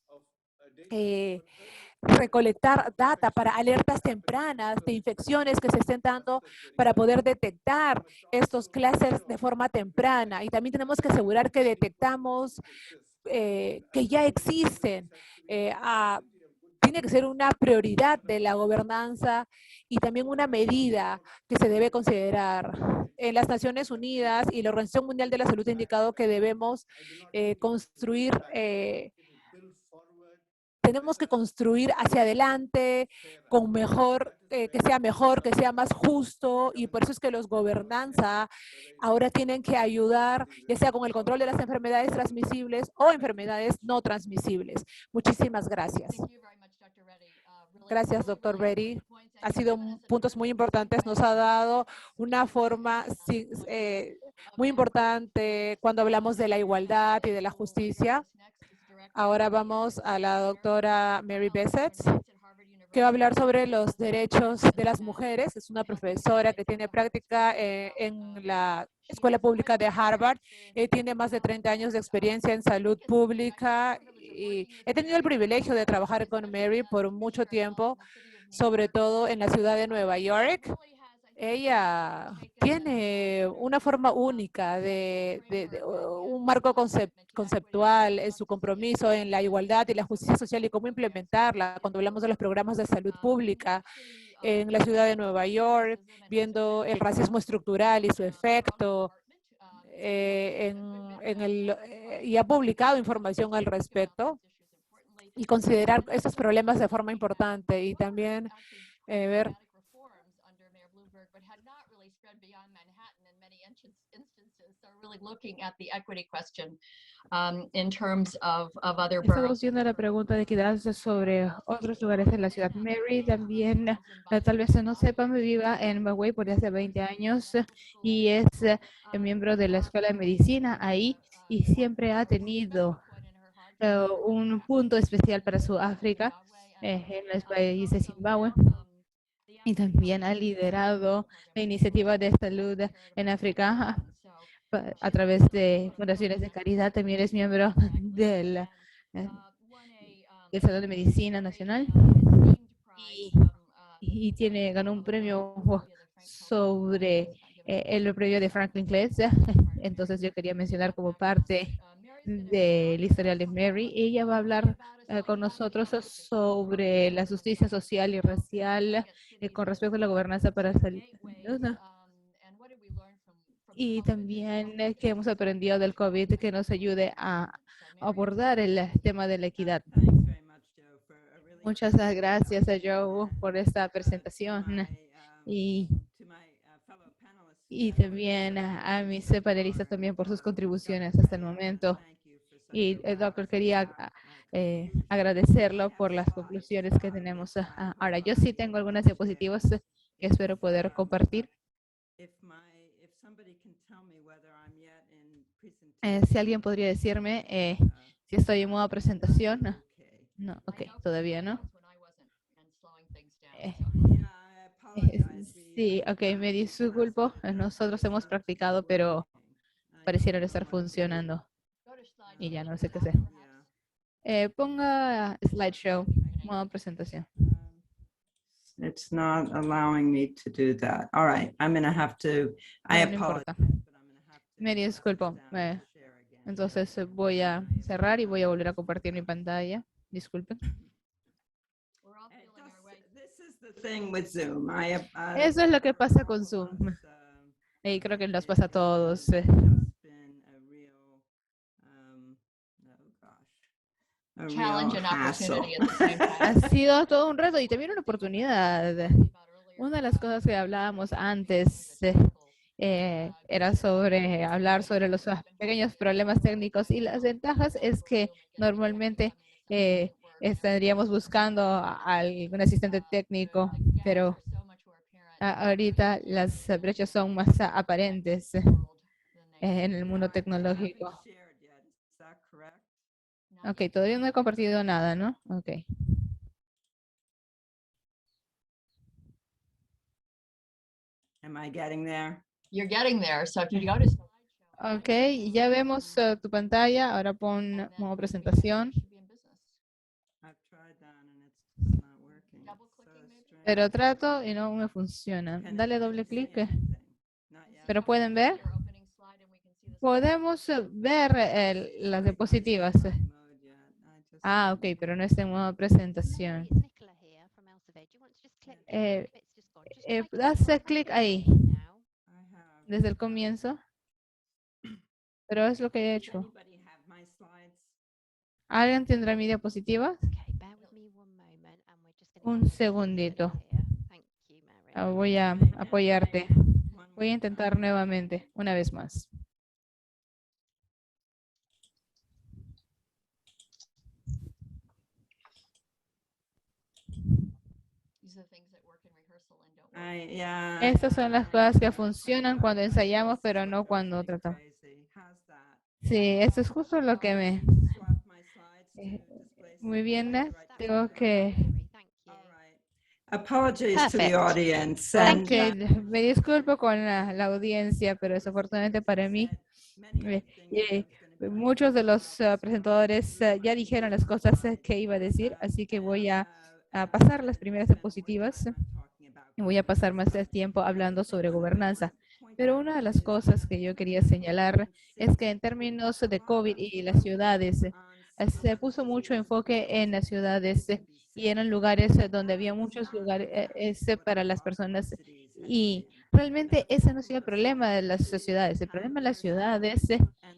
recolectar data para alertas tempranas de infecciones que se estén dando para poder detectar estos clústeres de forma temprana. Y también tenemos que asegurar que detectamos que ya existen. Tiene que ser una prioridad de la gobernanza y también una medida que se debe considerar. En las Naciones Unidas y la Organización Mundial de la Salud ha indicado que debemos construir, tenemos que construir hacia adelante con que sea mejor, que sea más justo y por eso es que los gobernanza ahora tienen que ayudar, ya sea con el control de las enfermedades transmisibles o enfermedades no transmisibles. Muchísimas gracias. Gracias, doctor Reddy. Ha sido puntos muy importantes. Nos ha dado una forma muy importante cuando hablamos de la igualdad y de la justicia. Ahora vamos a la doctora Mary Bessett, que va a hablar sobre los derechos de las mujeres. Es una profesora que tiene práctica en la Escuela Pública de Harvard. Tiene más de 30 años de experiencia en salud pública y he tenido el privilegio de trabajar con Mary por mucho tiempo, sobre todo en la ciudad de Nueva York. Ella tiene una forma única un marco conceptual en su compromiso en la igualdad y la justicia social y cómo implementarla cuando hablamos de los programas de salud pública en la ciudad de Nueva York, viendo el racismo estructural y su efecto y ha publicado información al respecto y considerar estos problemas de forma importante y también ver Estamos viendo la pregunta de equidad sobre otros lugares en la ciudad. Mary también, tal vez no sepa, me viva en Magüey por hace 20 años y es miembro de la Escuela de Medicina ahí y siempre ha tenido un punto especial para Sudáfrica en el país de Zimbabue. Y también ha liderado la iniciativa de salud en África a través de fundaciones de caridad. También es miembro del Salón de Medicina Nacional y ganó un premio sobre el premio de Franklin Claes. Entonces yo quería mencionar como parte del historial de Mary. Ella va a hablar con nosotros sobre la justicia social y racial con respecto a la gobernanza para salud. Y también que hemos aprendido del COVID que nos ayude a abordar el tema de la equidad. Muchas gracias a Joe por esta presentación y, y también a mis panelistas también por sus contribuciones hasta el momento. Y doctor, quería agradecerlo por las conclusiones que tenemos. Ahora, yo sí tengo algunas diapositivas que espero poder compartir. Si alguien podría decirme si estoy en modo presentación. No, ok, todavía no. Sí, ok, me disculpo. Nosotros hemos practicado, pero pareciera no estar funcionando. Y ya no sé qué hacer. Ponga slideshow, modo presentación. It's not allowing me to do that. All right, I'm going to have to, I No, no apologize. importa. Me disculpo. Entonces voy a cerrar y voy a volver a compartir mi pantalla. Disculpen. This is the thing with Zoom. Eso es lo que pasa con Zoom. Y creo que nos pasa a todos. Challenge and opportunity at the same time. Ha sido todo un reto y también una oportunidad. Una de las cosas que hablábamos antes era sobre hablar sobre los pequeños problemas técnicos y las ventajas es que normalmente estaríamos buscando a algún asistente técnico, pero ahorita las brechas son más aparentes en el mundo tecnológico. Ok, todavía no he compartido nada, ¿no? Ok. Am I getting there? You're getting there. So if you go to Ok, ya vemos tu pantalla. Ahora pon modo presentación. I've tried that and it's not working. Pero trato y no me funciona. Dale doble clic. Pero pueden ver. Podemos ver las diapositivas. Ah, ok, pero no está en modo presentación. Haz clic ahí, desde el comienzo. Pero es lo que he hecho. ¿Alguien tendrá mi diapositiva? Un segundito. Voy a apoyarte. Voy a intentar nuevamente, una vez más. Estas son las cosas que funcionan cuando ensayamos, pero no cuando tratamos. Sí, eso es justo lo que me... muy bien, tengo que... Apologies to the Perfect. audience. Ok, me disculpo con la audiencia, pero desafortunadamente para mí, muchos de los presentadores ya dijeron las cosas que iba a decir, así que voy a pasar las primeras diapositivas y voy a pasar más tiempo hablando sobre gobernanza. Pero una de las cosas que yo quería señalar es que en términos de COVID y las ciudades, se puso mucho enfoque en las ciudades y eran lugares donde había muchos lugares para las personas. Y realmente ese no es el problema de las ciudades. El problema de las ciudades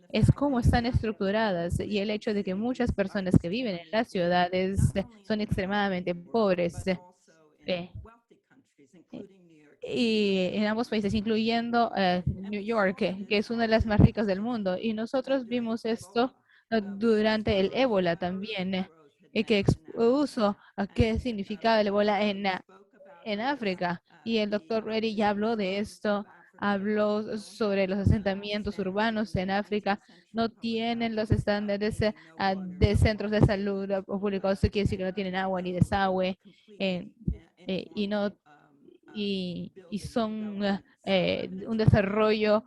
es cómo están estructuradas y el hecho de que muchas personas que viven en las ciudades son extremadamente pobres. Y en ambos países, incluyendo New York, que es una de las más ricas del mundo. Y nosotros vimos esto durante el ébola también, que expuso qué significaba el ébola en África. Y el doctor Reddy ya habló de esto, habló sobre los asentamientos urbanos en África. No tienen los estándares de centros de salud públicos, eso quiere decir que no tienen agua ni desagüe, y son un desarrollo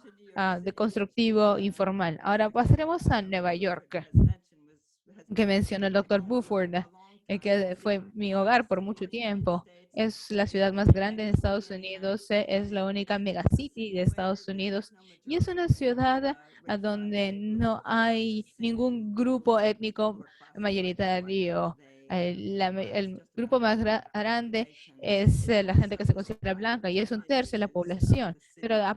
de constructivo informal. Ahora pasaremos a Nueva York, que mencionó el doctor Buford, que fue mi hogar por mucho tiempo. Es la ciudad más grande en Estados Unidos, es la única megacity de Estados Unidos y es una ciudad donde no hay ningún grupo étnico mayoritario. El grupo más grande es la gente que se considera blanca y es un tercio de la población. Pero a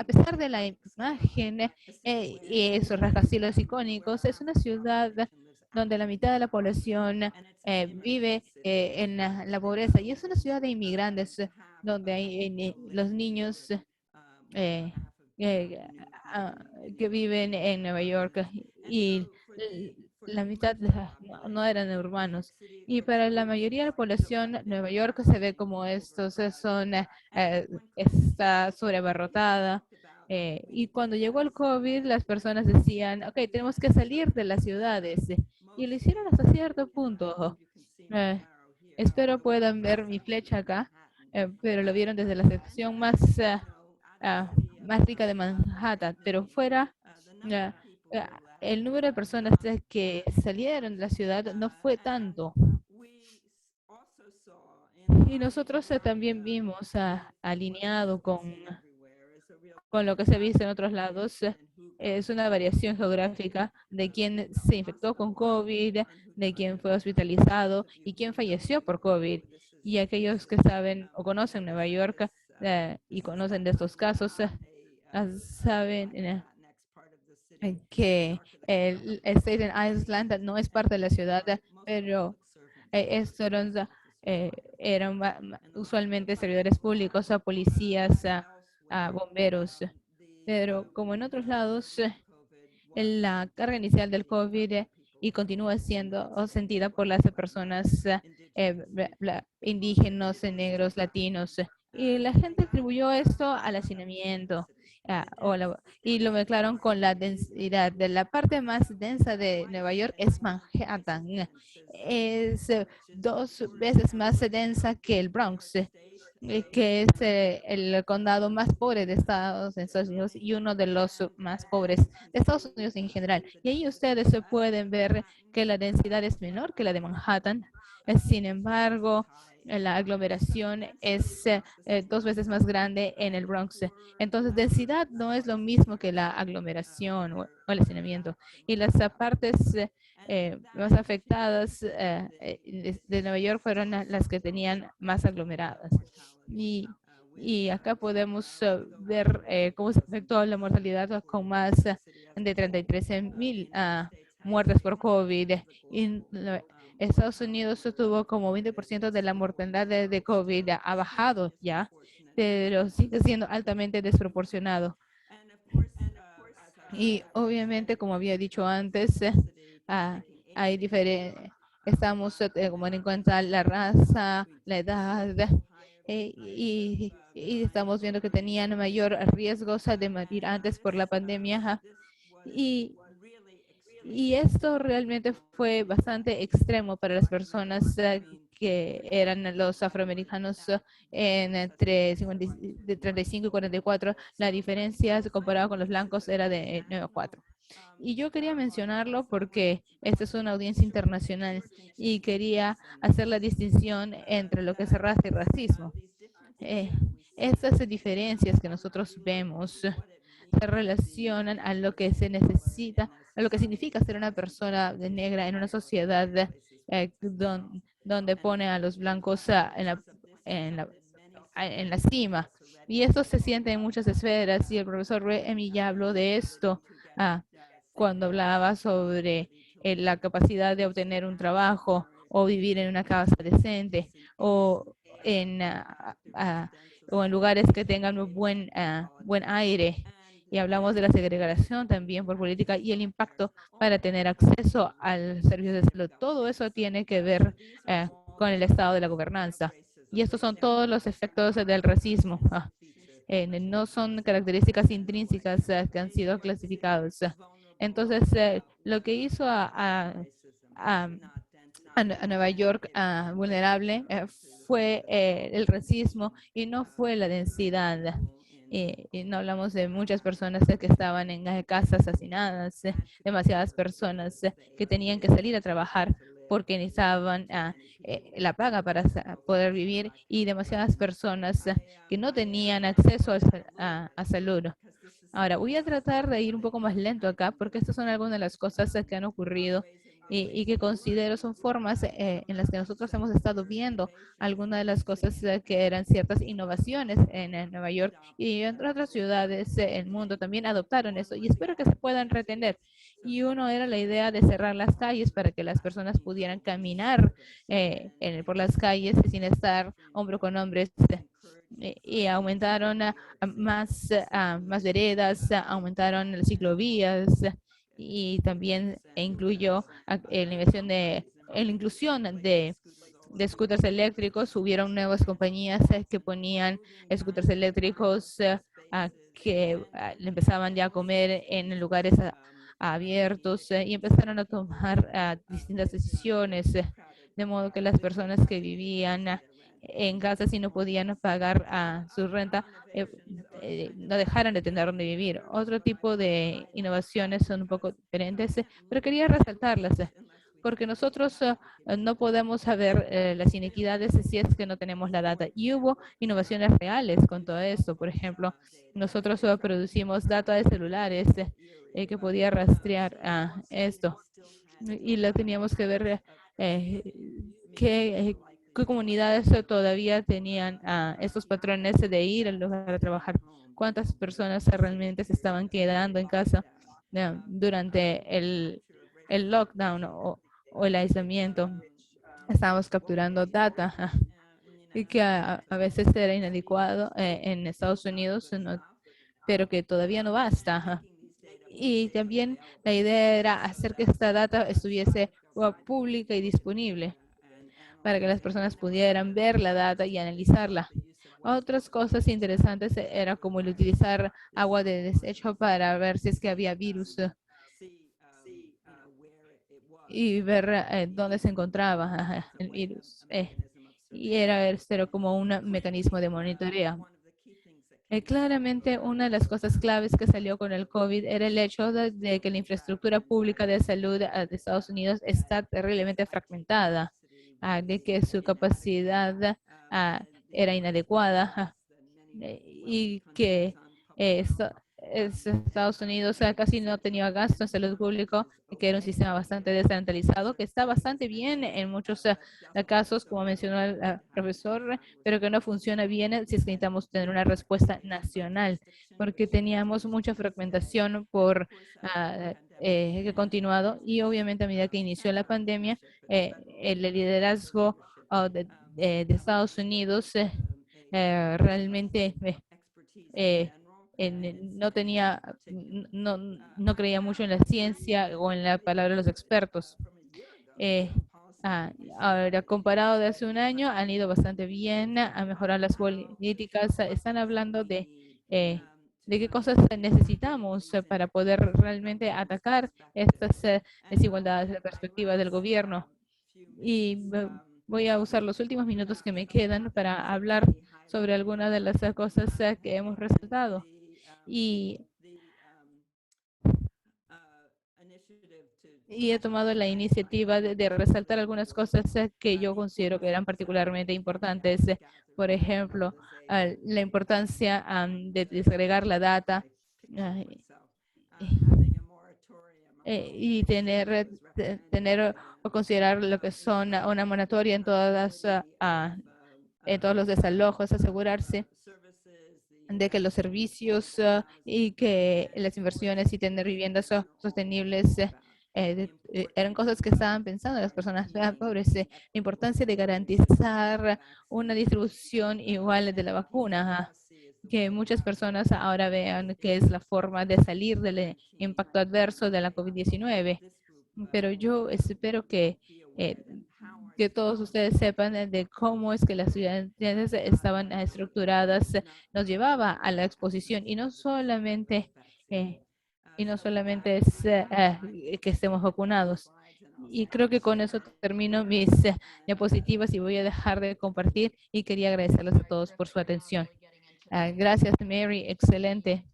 pesar de la imagen y esos rascacielos icónicos, es una ciudad donde la mitad de la población vive en la pobreza. Y es una ciudad de inmigrantes donde hay los niños eh, eh, ah, que viven en Nueva York y la mitad no eran urbanos. Y para la mayoría de la población, Nueva York se ve como estos son, está sobreabarrotada. Y cuando llegó el COVID, las personas decían, ok, tenemos que salir de las ciudades. Y lo hicieron hasta cierto punto. Espero puedan ver mi flecha acá, pero lo vieron desde la sección más rica de Manhattan. Pero fuera, ah, el número de personas que salieron de la ciudad no fue tanto. Y nosotros también vimos alineado con lo que se ha visto en otros lados, es una variación geográfica de quién se infectó con COVID, de quién fue hospitalizado y quién falleció por COVID. Y aquellos que saben o conocen Nueva York y conocen de estos casos, saben que el Staten Island no es parte de la ciudad, pero estos eran usualmente servidores públicos, policías, bomberos. Pero como en otros lados, la carga inicial del COVID y continúa siendo sentida por las personas indígenas, negros, latinos. Y la gente atribuyó esto al hacinamiento y lo mezclaron con la densidad. De la parte más densa de Nueva York es Manhattan. Es 2 veces más densa que el Bronx, que es el condado más pobre de Estados Unidos y uno de los más pobres de Estados Unidos en general. Y ahí ustedes pueden ver que la densidad es menor que la de Manhattan. Sin embargo, la aglomeración es 2 veces más grande en el Bronx. Entonces, densidad no es lo mismo que la aglomeración o el hacinamiento. Y las partes más afectadas de Nueva York fueron las que tenían más aglomeradas. Y acá podemos ver cómo se afectó la mortalidad con más de 33,000 muertes por COVID. Y Estados Unidos tuvo como 20% de la mortalidad de COVID, ha bajado ya, pero sigue siendo altamente desproporcionado. Y obviamente, como había dicho antes, hay estamos tomando en cuenta la raza, la edad, y estamos viendo que tenían mayor riesgos de morir antes por la pandemia. Y esto realmente fue bastante extremo para las personas que eran los afroamericanos entre 35 y 44. La diferencia comparada con los blancos era de 9 a 4. Y yo quería mencionarlo porque esta es una audiencia internacional y quería hacer la distinción entre lo que es raza y racismo. Estas diferencias que nosotros vemos se relacionan a lo que se necesita, a lo que significa ser una persona negra en una sociedad donde pone a los blancos en la cima. Y esto se siente en muchas esferas y el profesor Remy ya habló de esto cuando hablaba sobre la capacidad de obtener un trabajo o vivir en una casa decente o en lugares que tengan un buen aire. Y hablamos de la segregación también por política y el impacto para tener acceso al servicio de salud. Todo eso tiene que ver con el estado de la gobernanza. Y estos son todos los efectos del racismo. No son características intrínsecas que han sido clasificadas. Entonces, lo que hizo a Nueva York vulnerable fue el racismo y no fue la densidad. Y no hablamos de muchas personas que estaban en casas hacinadas, demasiadas personas que tenían que salir a trabajar porque necesitaban la paga para poder vivir y demasiadas personas que no tenían acceso a salud. Ahora, voy a tratar de ir un poco más lento acá porque estas son algunas de las cosas que han ocurrido y que considero son formas en las que nosotros hemos estado viendo algunas de las cosas que eran ciertas innovaciones en Nueva York y en otras ciudades del mundo también adoptaron eso y espero que se puedan retener. Y uno era la idea de cerrar las calles para que las personas pudieran caminar por las calles sin estar hombro con hombro. Y aumentaron más veredas, aumentaron las ciclovías y también incluyó la inclusión de scooters eléctricos. Hubieron nuevas compañías que ponían scooters eléctricos que empezaban ya a comer en lugares abiertos y empezaron a tomar distintas decisiones, de modo que las personas que vivían en casas y no podían pagar su renta, no dejaran de tener donde vivir. Otro tipo de innovaciones son un poco diferentes, pero quería resaltarlas, porque nosotros no podemos saber las inequidades si es que no tenemos la data. Y hubo innovaciones reales con todo esto. Por ejemplo, nosotros producimos data de celulares que podía rastrear esto. Y lo teníamos que ver qué comunidades todavía tenían estos patrones de ir al lugar a trabajar. Cuántas personas realmente se estaban quedando en casa durante el lockdown o el aislamiento. Estábamos capturando data y que a veces era inadecuado en Estados Unidos, pero que todavía no basta. Y también la idea era hacer que esta data estuviese pública y disponible para que las personas pudieran ver la data y analizarla. Otras cosas interesantes era como el utilizar agua de desecho para ver si es que había virus y ver dónde se encontraba el virus. Y era como un mecanismo de monitoreo. Claramente, una de las cosas claves que salió con el COVID era el hecho de que la infraestructura pública de salud de Estados Unidos está terriblemente fragmentada, de que su capacidad era inadecuada y que Estados Unidos casi no tenía gasto en salud público, que era un sistema bastante descentralizado, que está bastante bien en muchos casos, como mencionó el profesor, pero que no funciona bien si es que necesitamos tener una respuesta nacional, porque teníamos mucha fragmentación que ha continuado y obviamente a medida que inició la pandemia, el liderazgo de Estados Unidos realmente no creía mucho en la ciencia o en la palabra de los expertos. Ahora, comparado de hace un año, han ido bastante bien a mejorar las políticas. Están hablando de qué cosas necesitamos para poder realmente atacar estas desigualdades de perspectiva del gobierno. Y voy a usar los últimos minutos que me quedan para hablar sobre algunas de las cosas que hemos resaltado. Y he tomado la iniciativa de resaltar algunas cosas que yo considero que eran particularmente importantes. Por ejemplo, la importancia de desagregar la data y tener o considerar lo que son una moratoria en todos los desalojos, asegurarse de que los servicios y que las inversiones y tener viviendas sostenibles eran cosas que estaban pensando las personas pobres. La importancia de garantizar una distribución igual de la vacuna, que muchas personas ahora vean que es la forma de salir del impacto adverso de la COVID-19. Pero yo espero que todos ustedes sepan de cómo es que las ciudades estaban estructuradas, nos llevaba a la exposición y no solamente es que estemos vacunados. Y creo que con eso termino mis diapositivas y voy a dejar de compartir y quería agradecerles a todos por su atención. Gracias, Mary, excelente.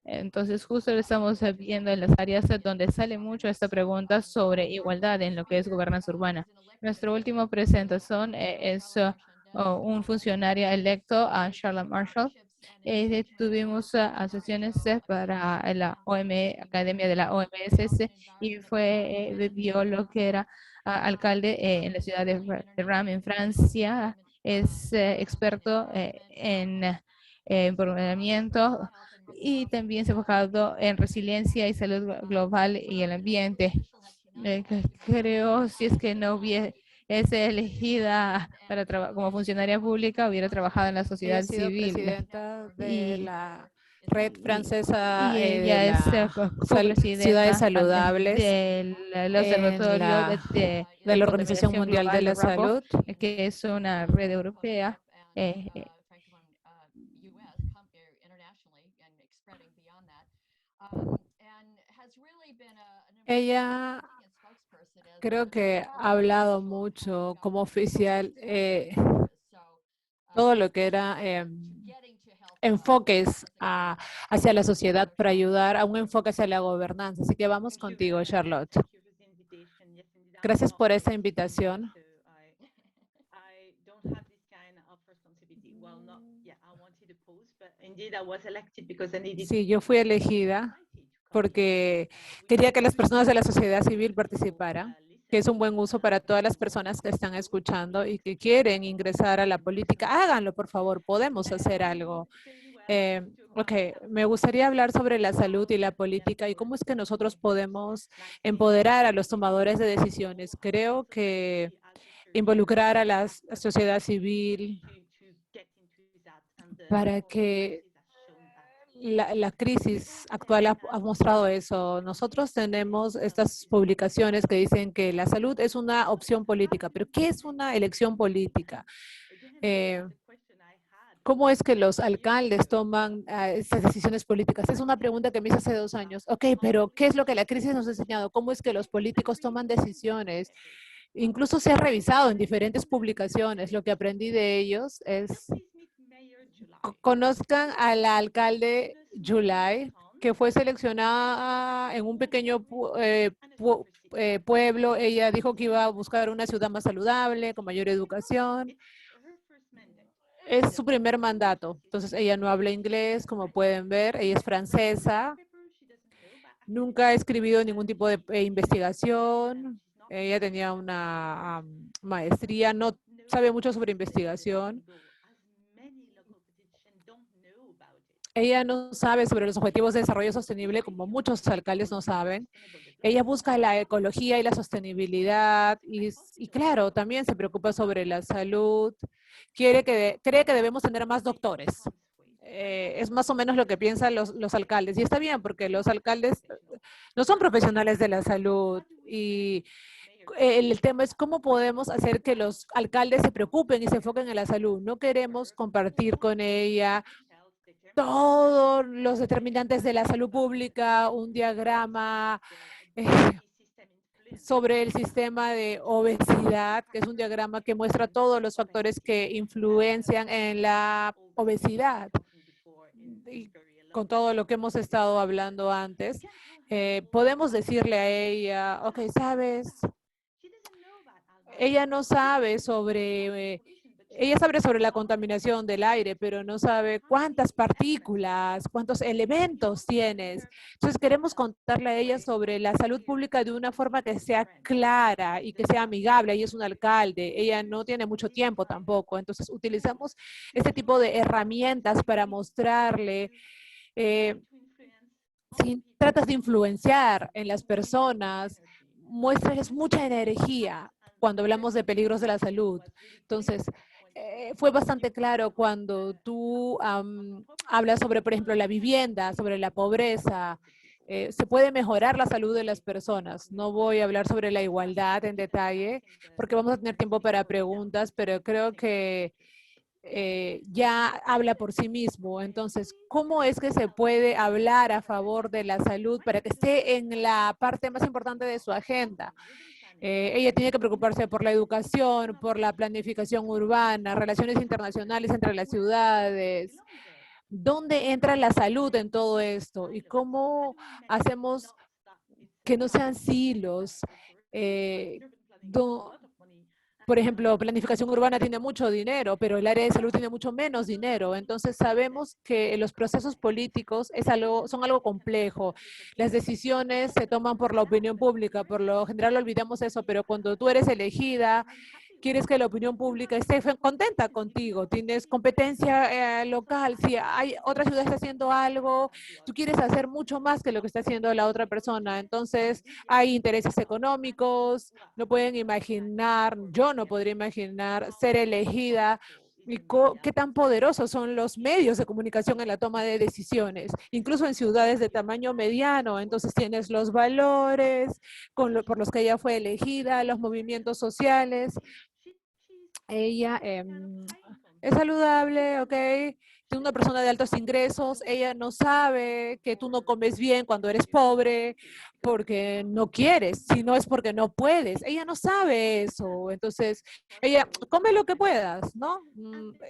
Entonces, justo lo estamos viendo en las áreas donde sale mucho esta pregunta sobre igualdad en lo que es gobernanza urbana. Nuestra última presentación es un funcionario electo, Charlotte Marshall, Tuvimos asociaciones para la Academia de la OMS y vio lo que era alcalde en la ciudad de Reims, en Francia. Es experto en empoderamiento y también se ha enfocado en resiliencia y salud global y el ambiente. Creo, si es que no hubiese elegida como funcionaria pública, hubiera trabajado en la Ella sociedad ha sido civil. presidenta de Y, la Red y- Francesa y de ella es la Ciudades copresidenta Saludables del en Observatorio de la Organización Contaminación Mundial de Global de la RAPO, Salud. que es una red europea. Ella creo que ha hablado mucho como oficial todo lo que era enfoques hacia la sociedad para ayudar a un enfoque hacia la gobernanza. Así que vamos contigo, Charlotte. Gracias por esta invitación. Sí, yo fui elegida porque quería que las personas de la sociedad civil participaran, que es un buen uso para todas las personas que están escuchando y que quieren ingresar a la política. Háganlo, por favor, podemos hacer algo. Ok, me gustaría hablar sobre la salud y la política y cómo es que nosotros podemos empoderar a los tomadores de decisiones. Creo que involucrar a la sociedad civil para que la crisis actual ha mostrado eso. Nosotros tenemos estas publicaciones que dicen que la salud es una opción política, pero ¿qué es una elección política? ¿Cómo es que los alcaldes toman estas decisiones políticas? Es una pregunta que me hice hace 2 años. Ok, pero ¿qué es lo que la crisis nos ha enseñado? ¿Cómo es que los políticos toman decisiones? Incluso se ha revisado en diferentes publicaciones. Lo que aprendí de ellos es conozcan a la alcalde July, que fue seleccionada en un pequeño pueblo. Ella dijo que iba a buscar una ciudad más saludable, con mayor educación. Es su primer mandato. Entonces, ella no habla inglés, como pueden ver. Ella es francesa. Nunca ha escribido ningún tipo de investigación. Ella tenía una maestría, no sabe mucho sobre investigación. Ella no sabe sobre los objetivos de desarrollo sostenible, como muchos alcaldes no saben. Ella busca la ecología y la sostenibilidad y claro, también se preocupa sobre la salud. Cree que debemos tener más doctores. Es más o menos lo que piensan los alcaldes. Y está bien, porque los alcaldes no son profesionales de la salud. Y el tema es cómo podemos hacer que los alcaldes se preocupen y se enfoquen en la salud. No queremos compartir con ella todos los determinantes de la salud pública, un diagrama eh, sobre el sistema de obesidad, que es un diagrama que muestra todos los factores que influencian en la obesidad. Y con todo lo que hemos estado hablando antes, podemos decirle a ella, ok, sabes, ella no sabe ella sabe sobre la contaminación del aire, pero no sabe cuántas partículas, cuántos elementos tienes. Entonces queremos contarle a ella sobre la salud pública de una forma que sea clara y que sea amigable. Ella es un alcalde, ella no tiene mucho tiempo tampoco. Entonces utilizamos este tipo de herramientas para mostrarle si tratas de influenciar en las personas, muéstrales mucha energía cuando hablamos de peligros de la salud. Entonces, fue bastante claro cuando tú hablas sobre, por ejemplo, la vivienda, sobre la pobreza. Se puede mejorar la salud de las personas. No voy a hablar sobre la igualdad en detalle porque vamos a tener tiempo para preguntas, pero creo que ya habla por sí mismo. Entonces, ¿cómo es que se puede hablar a favor de la salud para que esté en la parte más importante de su agenda? Ella tiene que preocuparse por la educación, por la planificación urbana, relaciones internacionales entre las ciudades. ¿Dónde entra la salud en todo esto? ¿Y cómo hacemos que no sean silos? por ejemplo, planificación urbana tiene mucho dinero, pero el área de salud tiene mucho menos dinero. Entonces sabemos que los procesos políticos son algo complejo. Las decisiones se toman por la opinión pública. Por lo general olvidamos eso, pero cuando tú eres elegida, quieres que la opinión pública esté contenta contigo, tienes competencia local, si hay otra ciudad está haciendo algo, tú quieres hacer mucho más que lo que está haciendo la otra persona. Entonces hay intereses económicos, no pueden imaginar, yo no podría imaginar ser elegida y qué tan poderosos son los medios de comunicación en la toma de decisiones, incluso en ciudades de tamaño mediano. Entonces tienes los valores por los que ella fue elegida, los movimientos sociales. Ella es saludable, ¿ok? Es una persona de altos ingresos. Ella no sabe que tú no comes bien cuando eres pobre porque no quieres, sino es porque no puedes. Ella no sabe eso. Entonces, ella come lo que puedas, ¿no?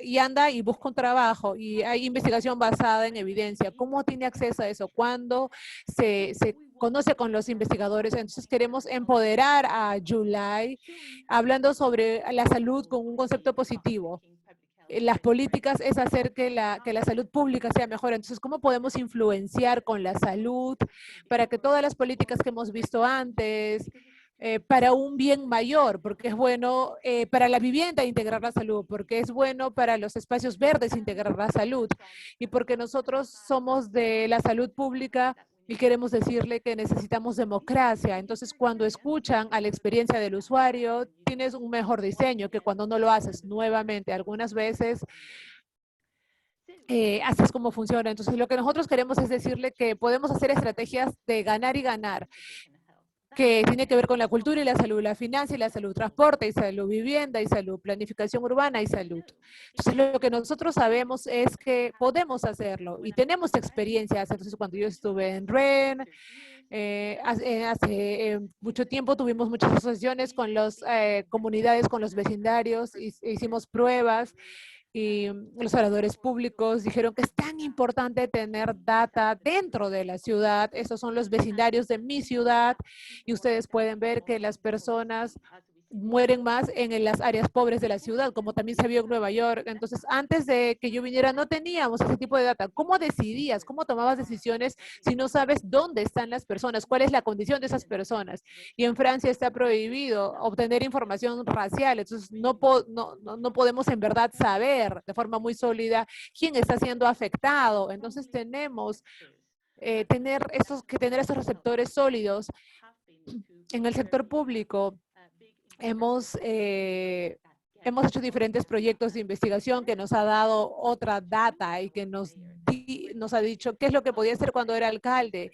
Y anda y busca un trabajo. Y hay investigación basada en evidencia. ¿Cómo tiene acceso a eso? ¿Cuándo se conoce con los investigadores? Entonces, queremos empoderar a July hablando sobre la salud con un concepto positivo. Las políticas es hacer que la salud pública sea mejor. Entonces, ¿cómo podemos influenciar con la salud para que todas las políticas que hemos visto antes, para un bien mayor, porque es bueno para la vivienda integrar la salud, porque es bueno para los espacios verdes integrar la salud, y porque nosotros somos de la salud pública y queremos decirle que necesitamos democracia? Entonces, cuando escuchan a la experiencia del usuario, tienes un mejor diseño que cuando no lo haces nuevamente. Algunas veces así es como funciona. Entonces, lo que nosotros queremos es decirle que podemos hacer estrategias de ganar y ganar, que tiene que ver con la cultura y la salud, la finanza y la salud, transporte y salud, vivienda y salud, planificación urbana y salud. Entonces, lo que nosotros sabemos es que podemos hacerlo y tenemos experiencias. Entonces, cuando yo estuve en REN, hace mucho tiempo tuvimos muchas asociaciones con las comunidades, con los vecindarios, hicimos pruebas y los oradores públicos dijeron que es tan importante tener data dentro de la ciudad. Esos son los vecindarios de mi ciudad y ustedes pueden ver que las personas mueren más en las áreas pobres de la ciudad, como también se vio en Nueva York. Entonces, antes de que yo viniera, no teníamos ese tipo de data. ¿Cómo decidías? ¿Cómo tomabas decisiones si no sabes dónde están las personas? ¿Cuál es la condición de esas personas? Y en Francia está prohibido obtener información racial. Entonces, no podemos en verdad saber de forma muy sólida quién está siendo afectado. Entonces, tenemos tener esos receptores sólidos en el sector público. Hemos hecho diferentes proyectos de investigación que nos ha dado otra data y que nos ha dicho qué es lo que podía hacer cuando era alcalde,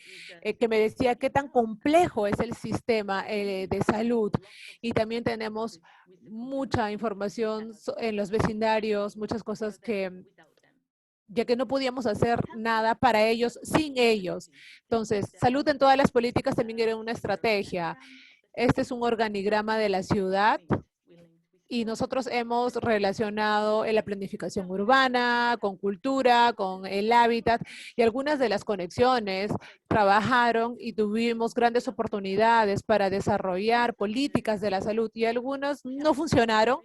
que me decía qué tan complejo es el sistema de salud. Y también tenemos mucha información en los vecindarios, muchas cosas ya que no podíamos hacer nada para ellos sin ellos. Entonces, salud en todas las políticas también era una estrategia. Este es un organigrama de la ciudad y nosotros hemos relacionado la planificación urbana con cultura, con el hábitat, y algunas de las conexiones trabajaron y tuvimos grandes oportunidades para desarrollar políticas de la salud y algunas no funcionaron.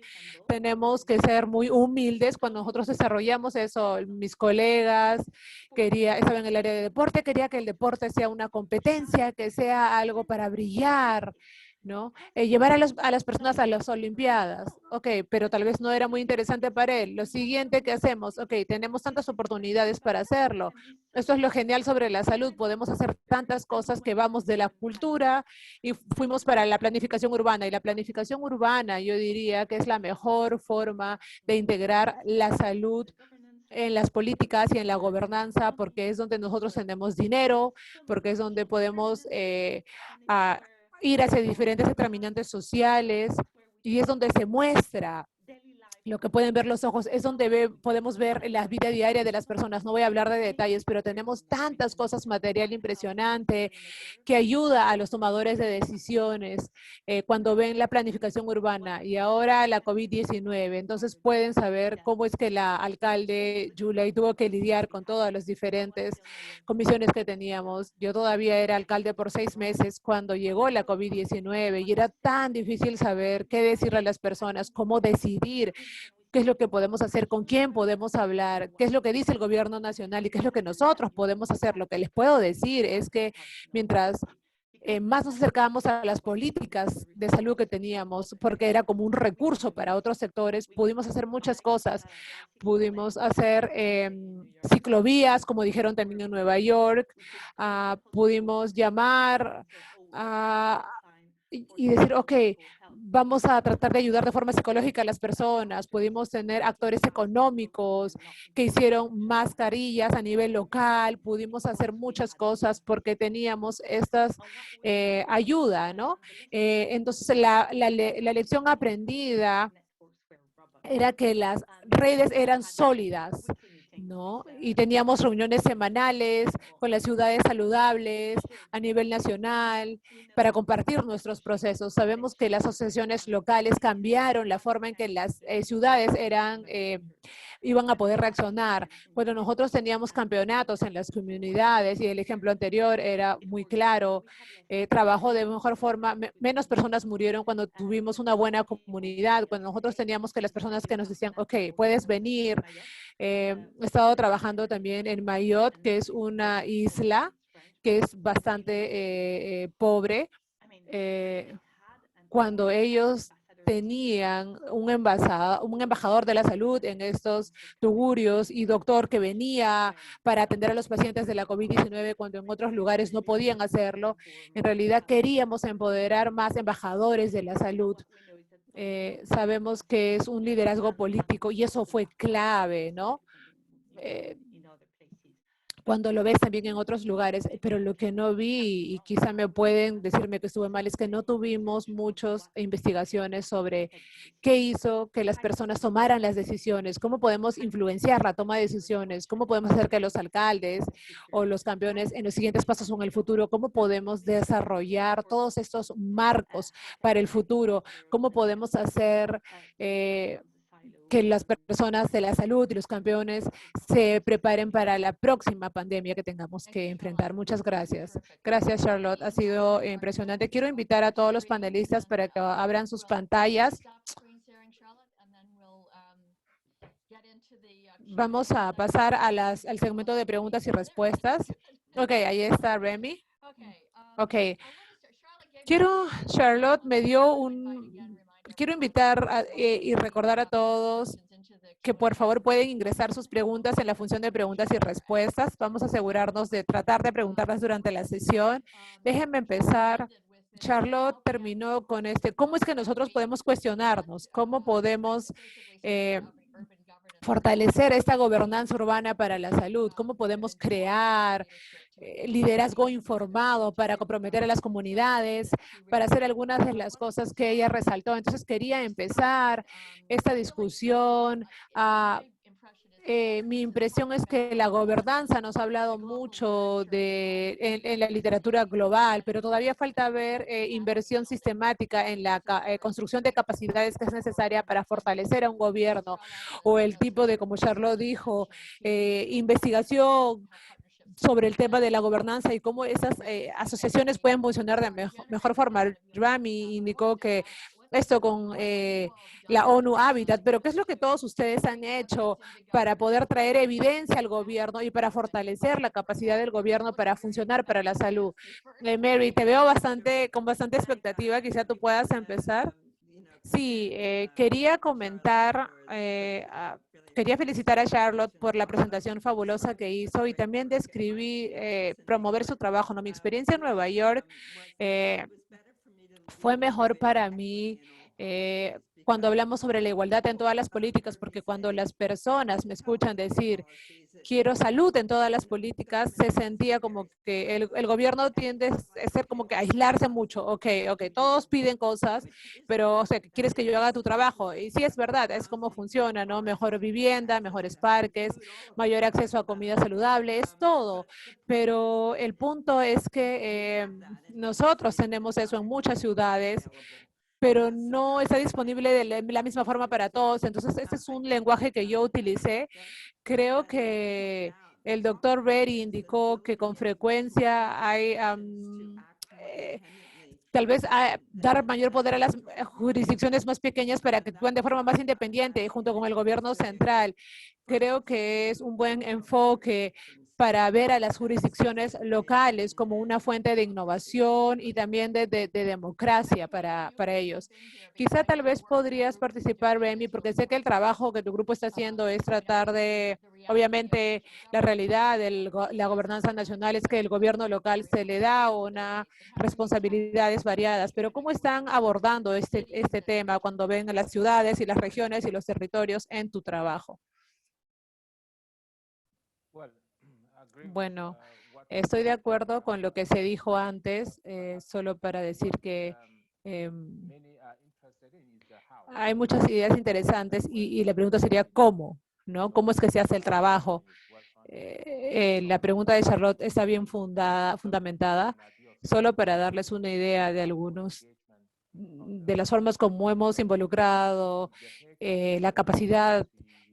Tenemos que ser muy humildes cuando nosotros desarrollamos eso. Mis colegas estaban en el área de deporte, quería que el deporte sea una competencia, que sea algo para brillar, ¿no? Llevar a las personas a las Olimpiadas, ok, pero tal vez no era muy interesante para él. Lo siguiente que hacemos, ok, tenemos tantas oportunidades para hacerlo. Esto es lo genial sobre la salud, podemos hacer tantas cosas que vamos de la cultura y fuimos para la planificación urbana. Y la planificación urbana, yo diría que es la mejor forma de integrar la salud en las políticas y en la gobernanza, porque es donde nosotros tenemos dinero, porque es donde podemos ir hacia diferentes determinantes sociales y es donde se muestra lo que pueden ver los ojos, es donde podemos ver la vida diaria de las personas. No voy a hablar de detalles, pero tenemos tantas cosas, material impresionante que ayuda a los tomadores de decisiones cuando ven la planificación urbana y ahora la COVID-19. Entonces pueden saber cómo es que la alcalde Yulay tuvo que lidiar con todas las diferentes comisiones que teníamos. Yo todavía era alcalde por 6 meses cuando llegó la COVID-19 y era tan difícil saber qué decirle a las personas, cómo decidir, qué es lo que podemos hacer, con quién podemos hablar, qué es lo que dice el gobierno nacional y qué es lo que nosotros podemos hacer. Lo que les puedo decir es que mientras más nos acercábamos a las políticas de salud que teníamos, porque era como un recurso para otros sectores, pudimos hacer muchas cosas. Pudimos hacer ciclovías, como dijeron también en Nueva York. Pudimos llamar y decir, ok, vamos a tratar de ayudar de forma psicológica a las personas. Pudimos tener actores económicos que hicieron mascarillas a nivel local. Pudimos hacer muchas cosas porque teníamos estas ayuda, ¿no? Entonces, la lección aprendida era que las redes eran sólidas, ¿no? Y teníamos reuniones semanales con las ciudades saludables a nivel nacional para compartir nuestros procesos. Sabemos que las asociaciones locales cambiaron la forma en que las ciudades iban a poder reaccionar. Cuando nosotros teníamos campeonatos en las comunidades, y el ejemplo anterior era muy claro, trabajó de mejor forma, menos personas murieron cuando tuvimos una buena comunidad, cuando nosotros teníamos que las personas que nos decían, ok, puedes venir. He estado trabajando también en Mayotte, que es una isla que es bastante pobre. Cuando ellos tenían un embajador de la salud en estos tugurios y doctor que venía para atender a los pacientes de la COVID-19 cuando en otros lugares no podían hacerlo. En realidad queríamos empoderar más embajadores de la salud. Sabemos que es un liderazgo político y eso fue clave, ¿no? Cuando lo ves también en otros lugares, pero lo que no vi, y quizá me pueden decirme que estuve mal, es que no tuvimos muchas investigaciones sobre qué hizo que las personas tomaran las decisiones, cómo podemos influenciar la toma de decisiones, cómo podemos hacer que los alcaldes o los campeones en los siguientes pasos o en el futuro, cómo podemos desarrollar todos estos marcos para el futuro, cómo podemos hacer que las personas de la salud y los campeones se preparen para la próxima pandemia que tengamos que enfrentar. Muchas gracias. Gracias, Charlotte. Ha sido impresionante. Quiero invitar a todos los panelistas para que abran sus pantallas. Vamos a pasar al segmento de preguntas y respuestas. Ok, ahí está Remy. Ok. Charlotte me dio quiero invitar y recordar a todos que por favor pueden ingresar sus preguntas en la función de preguntas y respuestas. Vamos a asegurarnos de tratar de preguntarlas durante la sesión. Déjenme empezar. Charlotte terminó con ¿cómo es que nosotros podemos cuestionarnos? ¿Cómo podemos fortalecer esta gobernanza urbana para la salud? ¿Cómo podemos crear liderazgo informado para comprometer a las comunidades, para hacer algunas de las cosas que ella resaltó? Entonces quería empezar esta discusión. Mi impresión es que la gobernanza nos ha hablado mucho en la literatura global, pero todavía falta ver inversión sistemática en la construcción de capacidades que es necesaria para fortalecer a un gobierno, o el tipo de, como Charlotte dijo, investigación sobre el tema de la gobernanza y cómo esas asociaciones pueden funcionar de mejor forma. Rami indicó que esto con la ONU Habitat, pero ¿qué es lo que todos ustedes han hecho para poder traer evidencia al gobierno y para fortalecer la capacidad del gobierno para funcionar para la salud? Mary, te veo con bastante expectativa, quizá tú puedas empezar. Sí, quería comentar, quería felicitar a Charlotte por la presentación fabulosa que hizo y también promover su trabajo, ¿no? Mi experiencia en Nueva York fue mejor para mí cuando hablamos sobre la igualdad en todas las políticas, porque cuando las personas me escuchan decir, quiero salud en todas las políticas, se sentía como que el gobierno tiende a ser como que aislarse mucho. Ok, todos piden cosas, pero, o sea, ¿quieres que yo haga tu trabajo? Y sí es verdad, es como funciona, ¿no? Mejor vivienda, mejores parques, mayor acceso a comida saludable, es todo. Pero el punto es que nosotros tenemos eso en muchas ciudades, pero no está disponible de la misma forma para todos. Entonces, este es un lenguaje que yo utilicé. Creo que el doctor Berry indicó que con frecuencia hay eh, tal vez dar mayor poder a las jurisdicciones más pequeñas para que actúen de forma más independiente junto con el gobierno central. Creo que es un buen enfoque para ver a las jurisdicciones locales como una fuente de innovación y también de democracia para ellos. Quizá tal vez podrías participar, Remy, porque sé que el trabajo que tu grupo está haciendo es tratar de, obviamente, la realidad de la gobernanza nacional es que el gobierno local se le da una responsabilidades variadas, pero ¿cómo están abordando este tema cuando ven a las ciudades y las regiones y los territorios en tu trabajo? Bueno, estoy de acuerdo con lo que se dijo antes, solo para decir que hay muchas ideas interesantes y la pregunta sería ¿cómo? ¿No? ¿Cómo es que se hace el trabajo? La pregunta de Charlotte está bien fundamentada, solo para darles una idea de algunos de las formas como hemos involucrado la capacidad,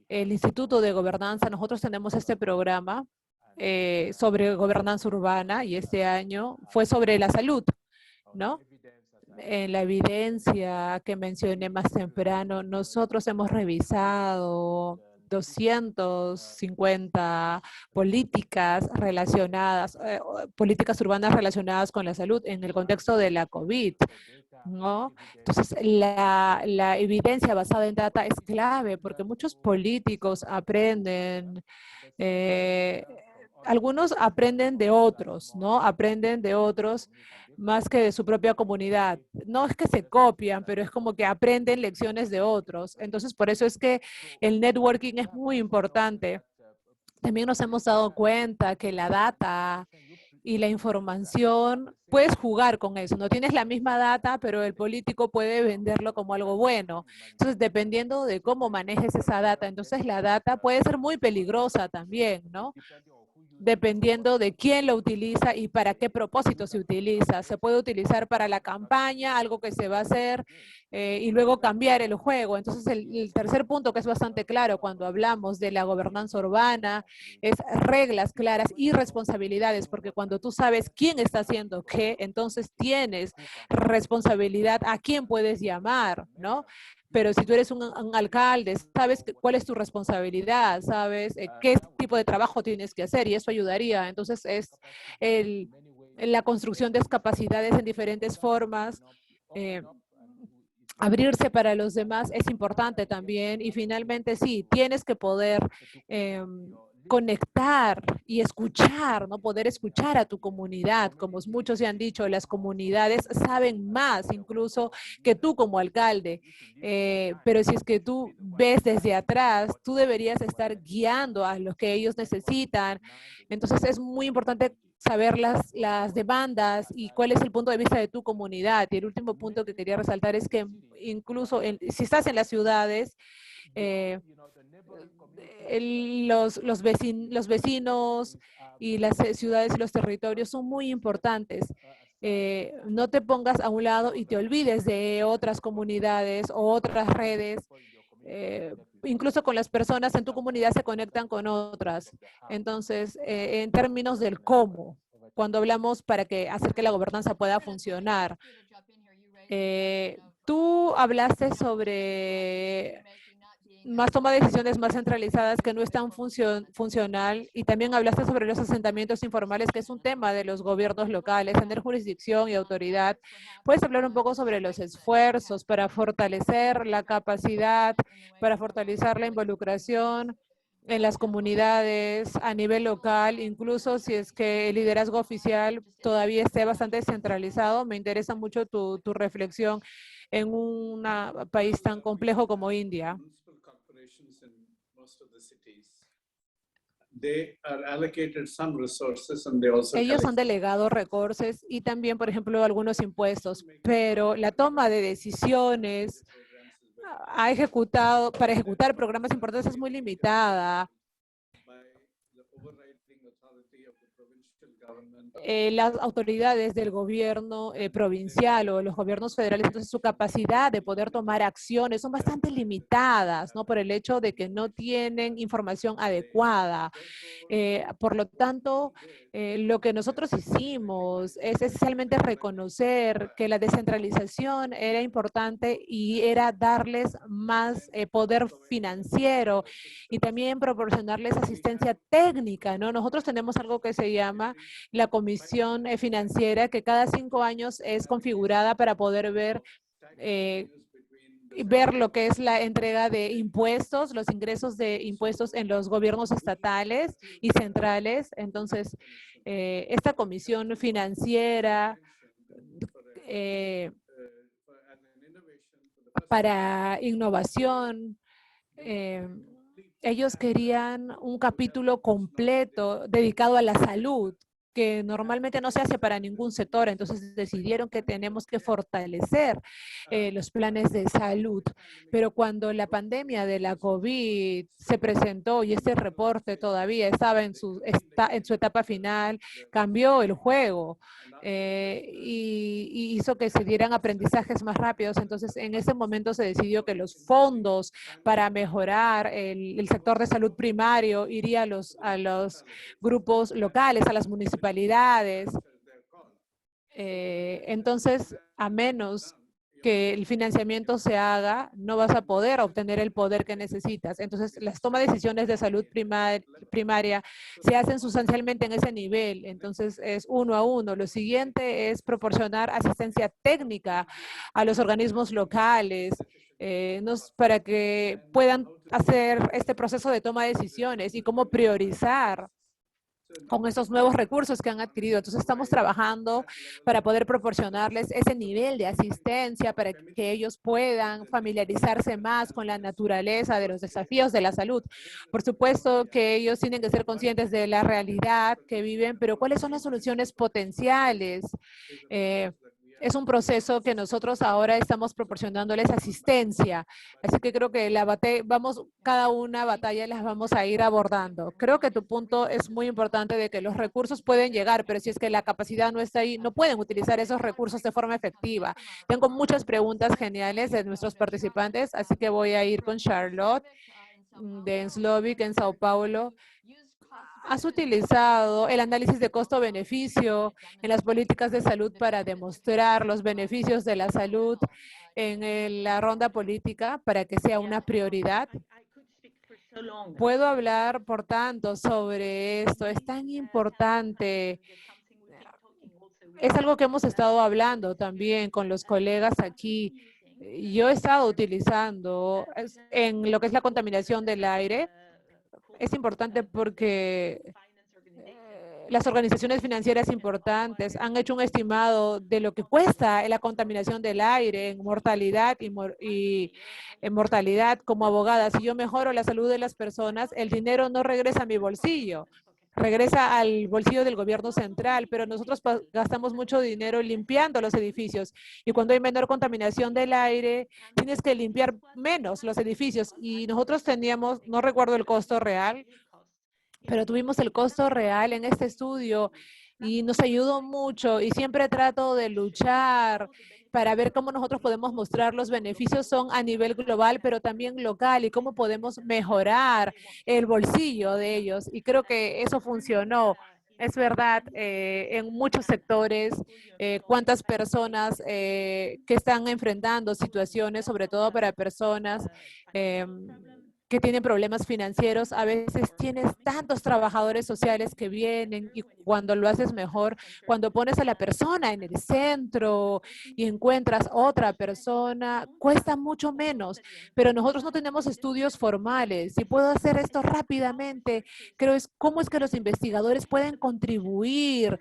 el Instituto de Gobernanza. Nosotros tenemos este programa sobre gobernanza urbana y este año fue sobre la salud, ¿no? En la evidencia que mencioné más temprano, nosotros hemos revisado 250 políticas relacionadas, políticas urbanas relacionadas con la salud en el contexto de la COVID, ¿no? Entonces, la evidencia basada en data es clave porque muchos políticos aprenden algunos aprenden de otros, ¿no? Aprenden de otros más que de su propia comunidad. No es que se copian, pero es como que aprenden lecciones de otros. Entonces, por eso es que el networking es muy importante. También nos hemos dado cuenta que la data y la información, puedes jugar con eso. No tienes la misma data, pero el político puede venderlo como algo bueno. Entonces, dependiendo de cómo manejes esa data, entonces la data puede ser muy peligrosa también, ¿no? Dependiendo de quién lo utiliza y para qué propósito se utiliza. Se puede utilizar para la campaña, algo que se va a hacer, y luego cambiar el juego. Entonces, el tercer punto que es bastante claro cuando hablamos de la gobernanza urbana es reglas claras y responsabilidades, porque cuando tú sabes quién está haciendo qué, entonces tienes responsabilidad a quién puedes llamar, ¿no? Pero si tú eres un alcalde, sabes cuál es tu responsabilidad, sabes qué tipo de trabajo tienes que hacer y eso ayudaría. Entonces es la construcción de capacidades en diferentes formas. eh, Abrirse para los demás es importante también y finalmente sí, tienes que poder conectar y escuchar, ¿no? Poder escuchar a tu comunidad. Como muchos se han dicho, las comunidades saben más incluso que tú como alcalde. Pero si es que tú ves desde atrás, tú deberías estar guiando a los que ellos necesitan. Entonces es muy importante saber las demandas y cuál es el punto de vista de tu comunidad. Y el último punto que quería resaltar es que incluso si estás en las ciudades, eh, los vecinos y las ciudades y los territorios son muy importantes. No te pongas a un lado y te olvides de otras comunidades o otras redes. Incluso con las personas en tu comunidad se conectan con otras. Entonces, en términos del cómo, cuando hablamos para hacer que la gobernanza pueda funcionar, tú hablaste sobre más toma de decisiones más centralizadas que no es tan funcional y también hablaste sobre los asentamientos informales, que es un tema de los gobiernos locales, tener jurisdicción y autoridad. ¿Puedes hablar un poco sobre los esfuerzos para fortalecer la capacidad, para fortalecer la involucración en las comunidades a nivel local, incluso si es que el liderazgo oficial todavía esté bastante centralizado? Me interesa mucho tu reflexión en un país tan complejo como India. Ellos han delegado recursos y también, por ejemplo, algunos impuestos, pero la toma de decisiones para ejecutar programas importantes es muy limitada. Las autoridades del gobierno provincial o los gobiernos federales, entonces su capacidad de poder tomar acciones son bastante limitadas, ¿no? Por el hecho de que no tienen información adecuada. Por lo tanto, lo que nosotros hicimos es esencialmente reconocer que la descentralización era importante y era darles más poder financiero y también proporcionarles asistencia técnica, ¿no? Nosotros tenemos algo que se llama la Comisión Financiera, que cada 5 años es configurada para poder ver lo que es la entrega de impuestos, los ingresos de impuestos en los gobiernos estatales y centrales. Entonces, esta comisión financiera para innovación, ellos querían un capítulo completo dedicado a la salud, que normalmente no se hace para ningún sector, entonces decidieron que tenemos que fortalecer los planes de salud. Pero cuando la pandemia de la COVID se presentó y este reporte todavía estaba en su etapa final, cambió el juego y hizo que se dieran aprendizajes más rápidos. Entonces, en ese momento se decidió que los fondos para mejorar el sector de salud primario iría a los grupos locales, a las municipalidades. Entonces, a menos que el financiamiento se haga, no vas a poder obtener el poder que necesitas. Entonces, las tomas de decisiones de salud primaria se hacen sustancialmente en ese nivel. Entonces, es 1 a 1. Lo siguiente es proporcionar asistencia técnica a los organismos locales para que puedan hacer este proceso de toma de decisiones y cómo priorizar con esos nuevos recursos que han adquirido. Entonces estamos trabajando para poder proporcionarles ese nivel de asistencia para que ellos puedan familiarizarse más con la naturaleza de los desafíos de la salud. Por supuesto que ellos tienen que ser conscientes de la realidad que viven, pero ¿cuáles son las soluciones potenciales? Es un proceso que nosotros ahora estamos proporcionándoles asistencia. Así que creo que cada una batalla las vamos a ir abordando. Creo que tu punto es muy importante de que los recursos pueden llegar, pero si es que la capacidad no está ahí, no pueden utilizar esos recursos de forma efectiva. Tengo muchas preguntas geniales de nuestros participantes, así que voy a ir con Charlotte de Enslovic en Sao Paulo. ¿Has utilizado el análisis de costo-beneficio en las políticas de salud para demostrar los beneficios de la salud en la ronda política para que sea una prioridad? Puedo hablar, por tanto, sobre esto. Es tan importante. Es algo que hemos estado hablando también con los colegas aquí. Yo he estado utilizando en lo que es la contaminación del aire. Es importante porque las organizaciones financieras importantes han hecho un estimado de lo que cuesta la contaminación del aire en mortalidad y en mortalidad. Como abogada, si yo mejoro la salud de las personas, el dinero no regresa a mi bolsillo, regresa al bolsillo del gobierno central, pero nosotros gastamos mucho dinero limpiando los edificios y cuando hay menor contaminación del aire, tienes que limpiar menos los edificios y nosotros teníamos, no recuerdo el costo real, pero tuvimos el costo real en este estudio y nos ayudó mucho y siempre trato de luchar para ver cómo nosotros podemos mostrar los beneficios son a nivel global, pero también local y cómo podemos mejorar el bolsillo de ellos. Y creo que eso funcionó. Es verdad, en muchos sectores, cuántas personas que están enfrentando situaciones, sobre todo para personas que tienen problemas financieros. A veces tienes tantos trabajadores sociales que vienen y cuando lo haces mejor, cuando pones a la persona en el centro y encuentras otra persona, cuesta mucho menos. Pero nosotros no tenemos estudios formales. Si puedo hacer esto rápidamente, creo es cómo es que los investigadores pueden contribuir,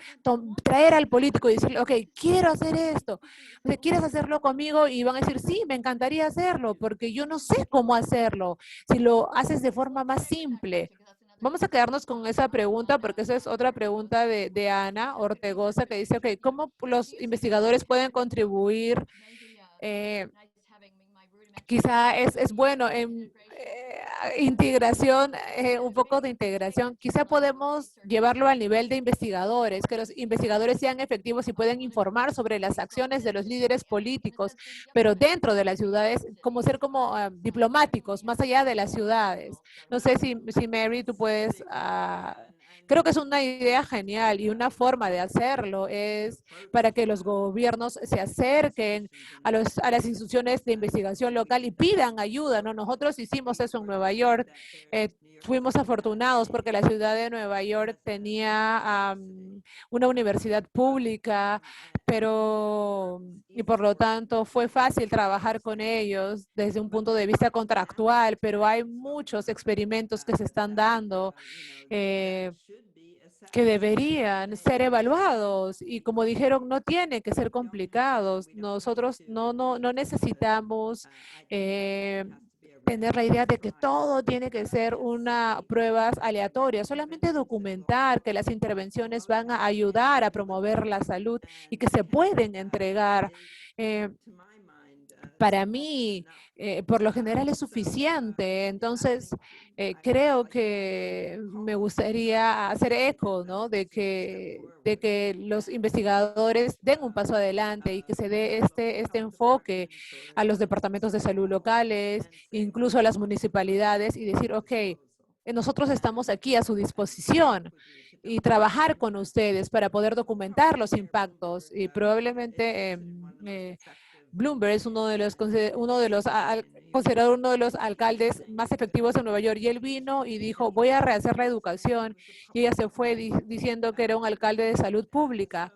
traer al político y decirle, ok, quiero hacer esto. O sea, ¿quieres hacerlo conmigo? Y van a decir, sí, me encantaría hacerlo, porque yo no sé cómo hacerlo. Si lo haces de forma más simple. Vamos a quedarnos con esa pregunta porque esa es otra pregunta de Ana Ortegoza que dice, ok, ¿cómo los investigadores pueden contribuir? Quizá es bueno en integración, un poco de integración. Quizá podemos llevarlo al nivel de investigadores, que los investigadores sean efectivos y pueden informar sobre las acciones de los líderes políticos, pero dentro de las ciudades, como ser como diplomáticos, más allá de las ciudades. No sé si Mary, tú puedes... creo que es una idea genial y una forma de hacerlo es para que los gobiernos se acerquen a las instituciones de investigación local y pidan ayuda, ¿no? Nosotros hicimos eso en Nueva York. Fuimos afortunados porque la ciudad de Nueva York tenía una universidad pública, y por lo tanto fue fácil trabajar con ellos desde un punto de vista contractual, pero hay muchos experimentos que se están dando que deberían ser evaluados y como dijeron, no tiene que ser complicados. Nosotros no necesitamos tener la idea de que todo tiene que ser una pruebas aleatorias, solamente documentar que las intervenciones van a ayudar a promover la salud y que se pueden entregar. Para mí, por lo general es suficiente. Entonces, creo que me gustaría hacer eco, ¿no? De que los investigadores den un paso adelante y que se dé este enfoque a los departamentos de salud locales, incluso a las municipalidades y decir, ok, nosotros estamos aquí a su disposición y trabajar con ustedes para poder documentar los impactos y probablemente Bloomberg es considerado uno de los alcaldes más efectivos en Nueva York y él vino y dijo, voy a rehacer la educación y ella se fue diciendo que era un alcalde de salud pública.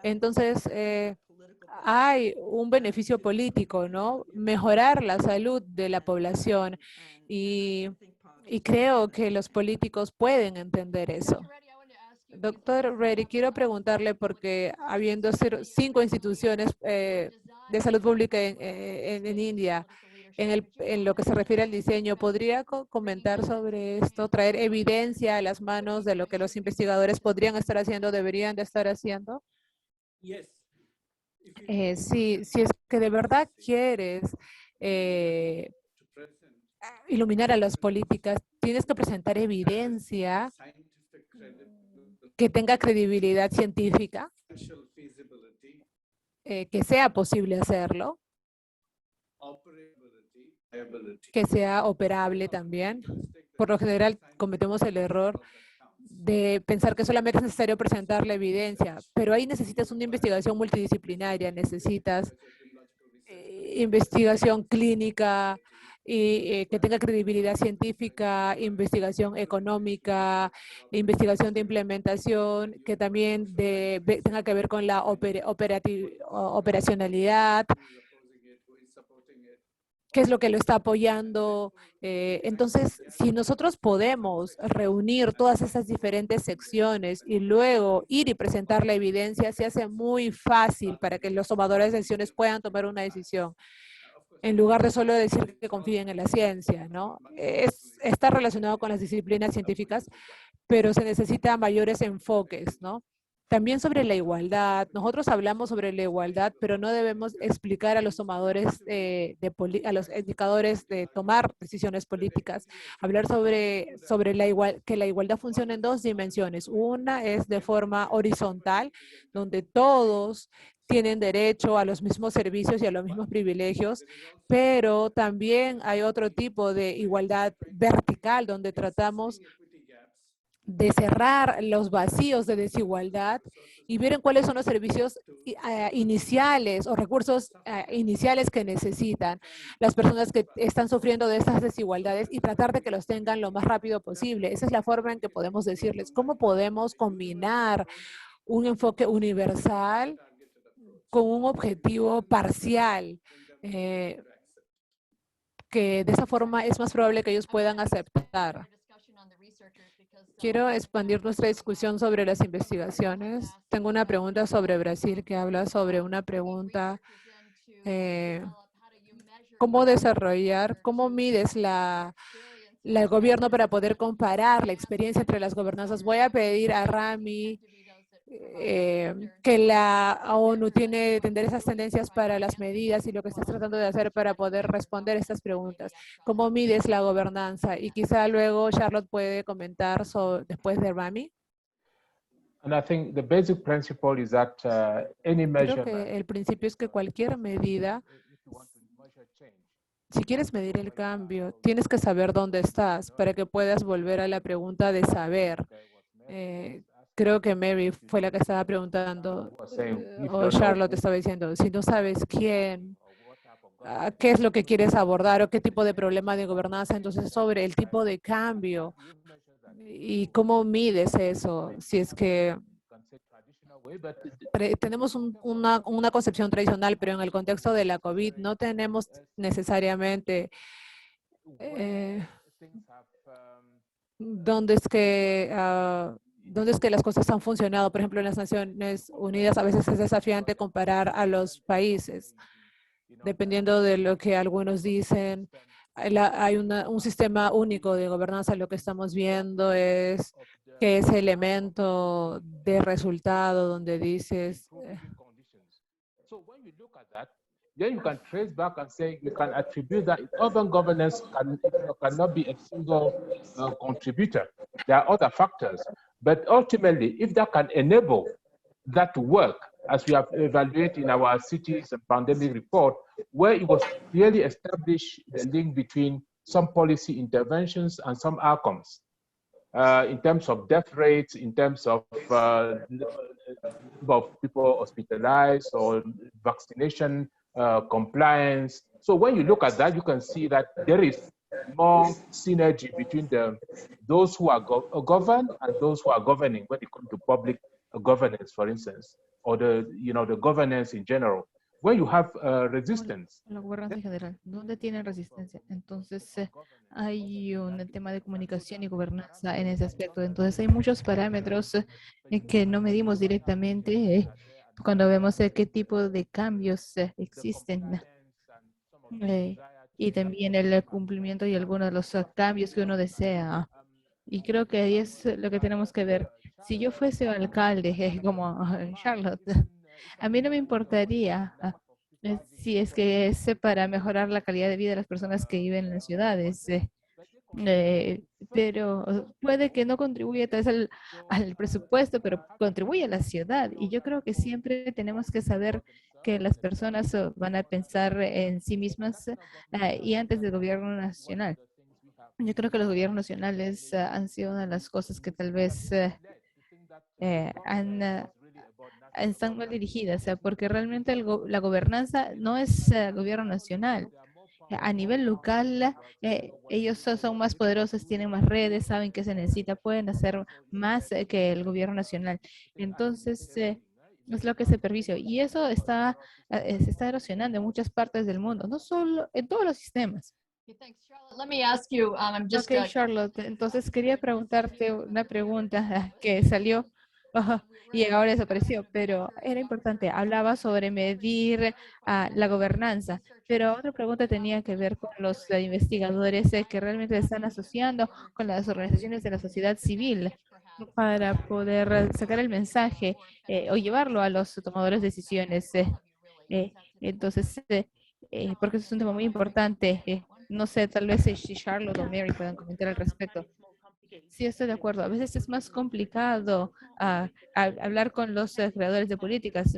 Entonces, hay un beneficio político, ¿no? Mejorar la salud de la población y creo que los políticos pueden entender eso. Doctor Reddy, quiero preguntarle porque habiendo 5 instituciones de salud pública en India, en lo que se refiere al diseño, ¿podría comentar sobre esto, traer evidencia a las manos de lo que los investigadores podrían estar haciendo, deberían de estar haciendo? Si es que de verdad quieres iluminar a las políticas, tienes que presentar evidencia que tenga credibilidad científica, que sea posible hacerlo, que sea operable también. Por lo general cometemos el error de pensar que solamente es necesario presentar la evidencia, pero ahí necesitas una investigación multidisciplinaria, necesitas investigación clínica y que tenga credibilidad científica, investigación económica, investigación de implementación, que también tenga que ver con la operacionalidad, qué es lo que lo está apoyando. Entonces, si nosotros podemos reunir todas esas diferentes secciones y luego ir y presentar la evidencia, se hace muy fácil para que los tomadores de decisiones puedan tomar una decisión, en lugar de solo decir que confíen en la ciencia, ¿no? Está relacionado con las disciplinas científicas, pero se necesitan mayores enfoques, ¿no? También sobre la igualdad. Nosotros hablamos sobre la igualdad, pero no debemos explicar a los tomadores, a los indicadores de tomar decisiones políticas. Hablar sobre que la igualdad funciona en 2 dimensiones. Una es de forma horizontal, donde todos tienen derecho a los mismos servicios y a los mismos privilegios, pero también hay otro tipo de igualdad vertical, donde tratamos de cerrar los vacíos de desigualdad y ver cuáles son los servicios iniciales o recursos iniciales que necesitan las personas que están sufriendo de estas desigualdades y tratar de que los tengan lo más rápido posible. Esa es la forma en que podemos decirles cómo podemos combinar un enfoque universal con un objetivo parcial, que de esa forma es más probable que ellos puedan aceptar. Quiero expandir nuestra discusión sobre las investigaciones. Tengo una pregunta sobre Brasil que habla sobre una pregunta, ¿cómo desarrollar, cómo mides el gobierno para poder comparar la experiencia entre las gobernanzas? Voy a pedir a Rami que la ONU tiene que entender esas tendencias para las medidas y lo que estás tratando de hacer para poder responder estas preguntas. ¿Cómo mides la gobernanza? Y quizá luego Charlotte puede comentar después de Rami. And I think the basic principle is that any Creo measurement, que el principio es que cualquier medida, si quieres medir el cambio, tienes que saber dónde estás para que puedas volver a la pregunta de saber. Creo que Mary fue la que estaba preguntando, o Charlotte estaba diciendo, si no sabes quién, qué es lo que quieres abordar o qué tipo de problema de gobernanza, entonces sobre el tipo de cambio y cómo mides eso, si es que tenemos una concepción tradicional, pero en el contexto de la COVID no tenemos necesariamente dónde es que las cosas han funcionado. Por ejemplo, en las Naciones Unidas a veces es desafiante comparar a los países, dependiendo de lo que algunos dicen. Hay un sistema único de gobernanza. Lo que estamos viendo es que ese elemento de resultado donde dices... then you can trace back and say you can attribute that urban governance cannot be a single contributor. There are other factors, but ultimately, if that can enable that to work, as we have evaluated in our cities and pandemic report, where it was clearly established the link between some policy interventions and some outcomes. In terms of death rates, in terms of people hospitalized or vaccination compliance. So when you look at that, you can see that there is more synergy between those who are governed and those who are governing when it comes to public governance, for instance, or the governance in general. When you have resistance. La gobernanza en general, ¿dónde tienen resistencia? Entonces, hay un tema de comunicación y gobernanza en ese aspecto. Entonces, hay muchos parámetros que no medimos directamente cuando vemos qué tipo de cambios existen. Y también el cumplimiento y algunos de los cambios que uno desea. Y creo que ahí es lo que tenemos que ver. Si yo fuese alcalde, como Charlotte, a mí no me importaría si es que es para mejorar la calidad de vida de las personas que viven en las ciudades, pero puede que no contribuya tal vez al presupuesto, pero contribuye a la ciudad. Y yo creo que siempre tenemos que saber que las personas van a pensar en sí mismas y antes del gobierno nacional. Yo creo que los gobiernos nacionales han sido una de las cosas que tal vez están mal dirigidas, porque realmente la gobernanza no es gobierno nacional. A nivel local, ellos son más poderosos, tienen más redes, saben qué se necesita, pueden hacer más que el gobierno nacional. Entonces, es lo que es el servicio. Y eso se está erosionando en muchas partes del mundo, no solo en todos los sistemas. Let me ask you, I'm just Ok, Charlotte, entonces quería preguntarte una pregunta que salió y ahora desapareció, pero era importante. Hablaba sobre medir la gobernanza, pero otra pregunta tenía que ver con los investigadores que realmente están asociando con las organizaciones de la sociedad civil para poder sacar el mensaje o llevarlo a los tomadores de decisiones. Entonces, porque eso es un tema muy importante. No sé, tal vez si Charlotte o Mary puedan comentar al respecto. Sí, estoy de acuerdo. A veces es más complicado hablar con los creadores de políticas,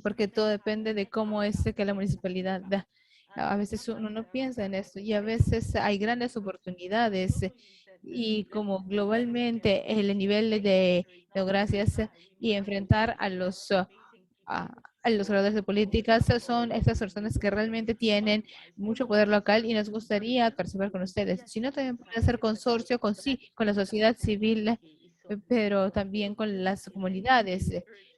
porque todo depende de cómo es que la municipalidad da. A veces uno no piensa en esto y a veces hay grandes oportunidades y como globalmente el nivel de democracias y enfrentar a los oradores de políticas son estas personas que realmente tienen mucho poder local y nos gustaría participar con ustedes. Si no, también puede hacer consorcio con con la sociedad civil, pero también con las comunidades.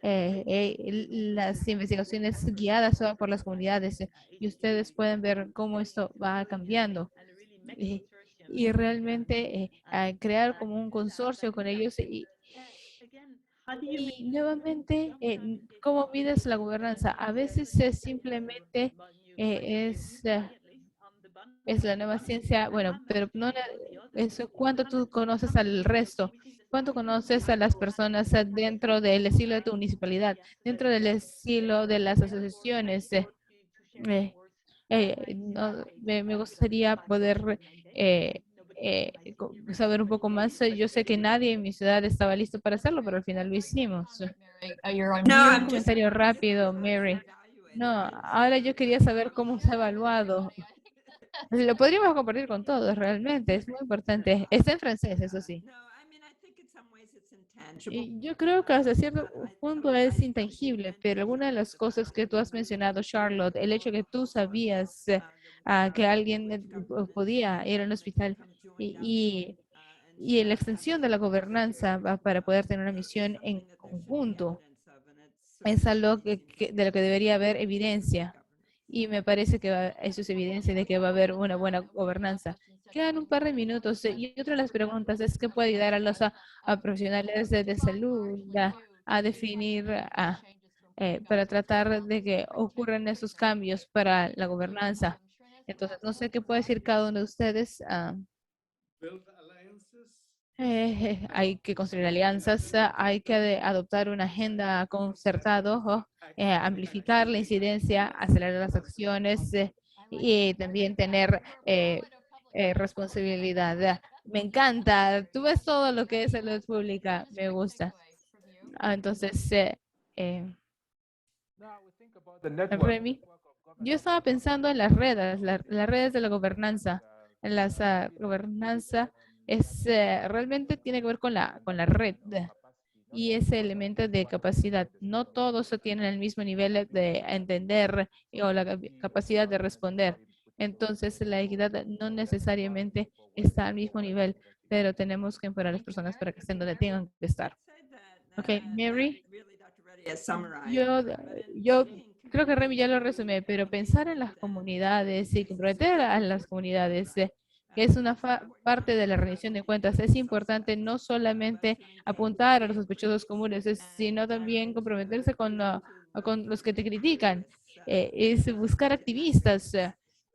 Las investigaciones guiadas son por las comunidades y ustedes pueden ver cómo esto va cambiando. Y realmente crear como un consorcio con ellos y nuevamente, ¿cómo mides la gobernanza? A veces es simplemente es la nueva ciencia, bueno, pero no eso, ¿cuánto tú conoces al resto? ¿Cuánto conoces a las personas dentro del estilo de tu municipalidad, dentro del estilo de las asociaciones? Me gustaría poder saber un poco más. Yo sé que nadie en mi ciudad estaba listo para hacerlo, pero al final lo hicimos. You're on No, mute. I'm Un comentario rápido, Mary. No, ahora yo quería saber cómo se ha evaluado. Lo podríamos compartir con todos, realmente. Es muy importante. Está en francés, eso sí. Y yo creo que hasta cierto punto es intangible, pero alguna de las cosas que tú has mencionado, Charlotte, el hecho que tú sabías que alguien podía ir al hospital y, y la extensión de la gobernanza para poder tener una misión en conjunto es algo de lo que debería haber evidencia. Y me parece que eso es evidencia de que va a haber una buena gobernanza. Quedan un par de minutos y otra de las preguntas es qué puede ayudar a los a profesionales de salud a definir, para tratar de que ocurran esos cambios para la gobernanza. Entonces, no sé qué puede decir cada uno de ustedes. Hay que construir alianzas, hay que adoptar una agenda concertada, amplificar la incidencia, acelerar las acciones y también tener responsabilidad. Me encanta, tú ves todo lo que es salud pública, me gusta. Entonces, Now we think about the network. Remy, yo estaba pensando en las redes, las redes de la gobernanza. En la gobernanza realmente tiene que ver con con la red y ese elemento de capacidad. No todos tienen el mismo nivel de entender o la capacidad de responder. Entonces, la equidad no necesariamente está al mismo nivel, pero tenemos que empoderar a las personas para que estén donde tengan que estar. Ok, Mary, yo creo que Remy ya lo resumé, pero pensar en las comunidades y comprometer a las comunidades es una parte de la rendición de cuentas. Es importante no solamente apuntar a los sospechosos comunes, sino también comprometerse con los que te critican. Es buscar activistas,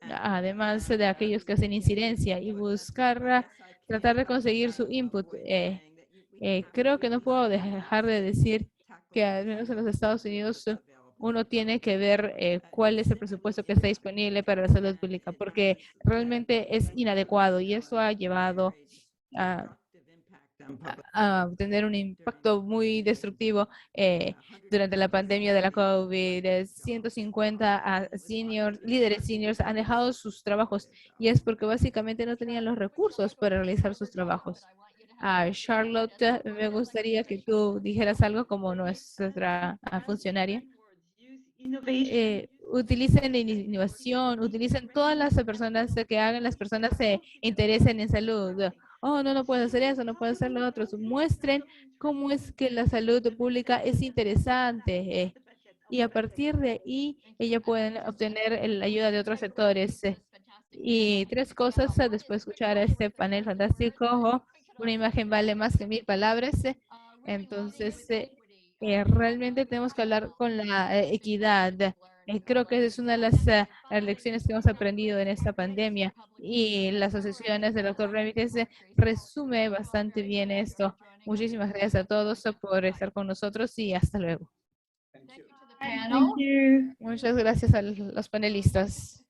además de aquellos que hacen incidencia, y buscar tratar de conseguir su input. Creo que no puedo dejar de decir que al menos en los Estados Unidos uno tiene que ver cuál es el presupuesto que está disponible para la salud pública, porque realmente es inadecuado y eso ha llevado a, a tener un impacto muy destructivo durante la pandemia de la COVID. 150 líderes seniors han dejado sus trabajos y es porque básicamente no tenían los recursos para realizar sus trabajos. Charlotte, me gustaría que tú dijeras algo como nuestra funcionaria. Utilicen innovación, utilicen todas las personas que hagan, las personas se interesen en salud. Oh, no puedo hacer eso, no puedo hacer lo otro. Muestren cómo es que la salud pública es interesante. Y a partir de ahí, ellos pueden obtener la ayuda de otros sectores. Y tres cosas después de escuchar a este panel fantástico. Una imagen vale más que 1000 palabras. Entonces, realmente tenemos que hablar con la equidad. Creo que es una de las lecciones que hemos aprendido en esta pandemia y las asociaciones del doctor Remítez resume bastante bien esto. Muchísimas gracias a todos por estar con nosotros y hasta luego. Panel. Muchas gracias a los panelistas.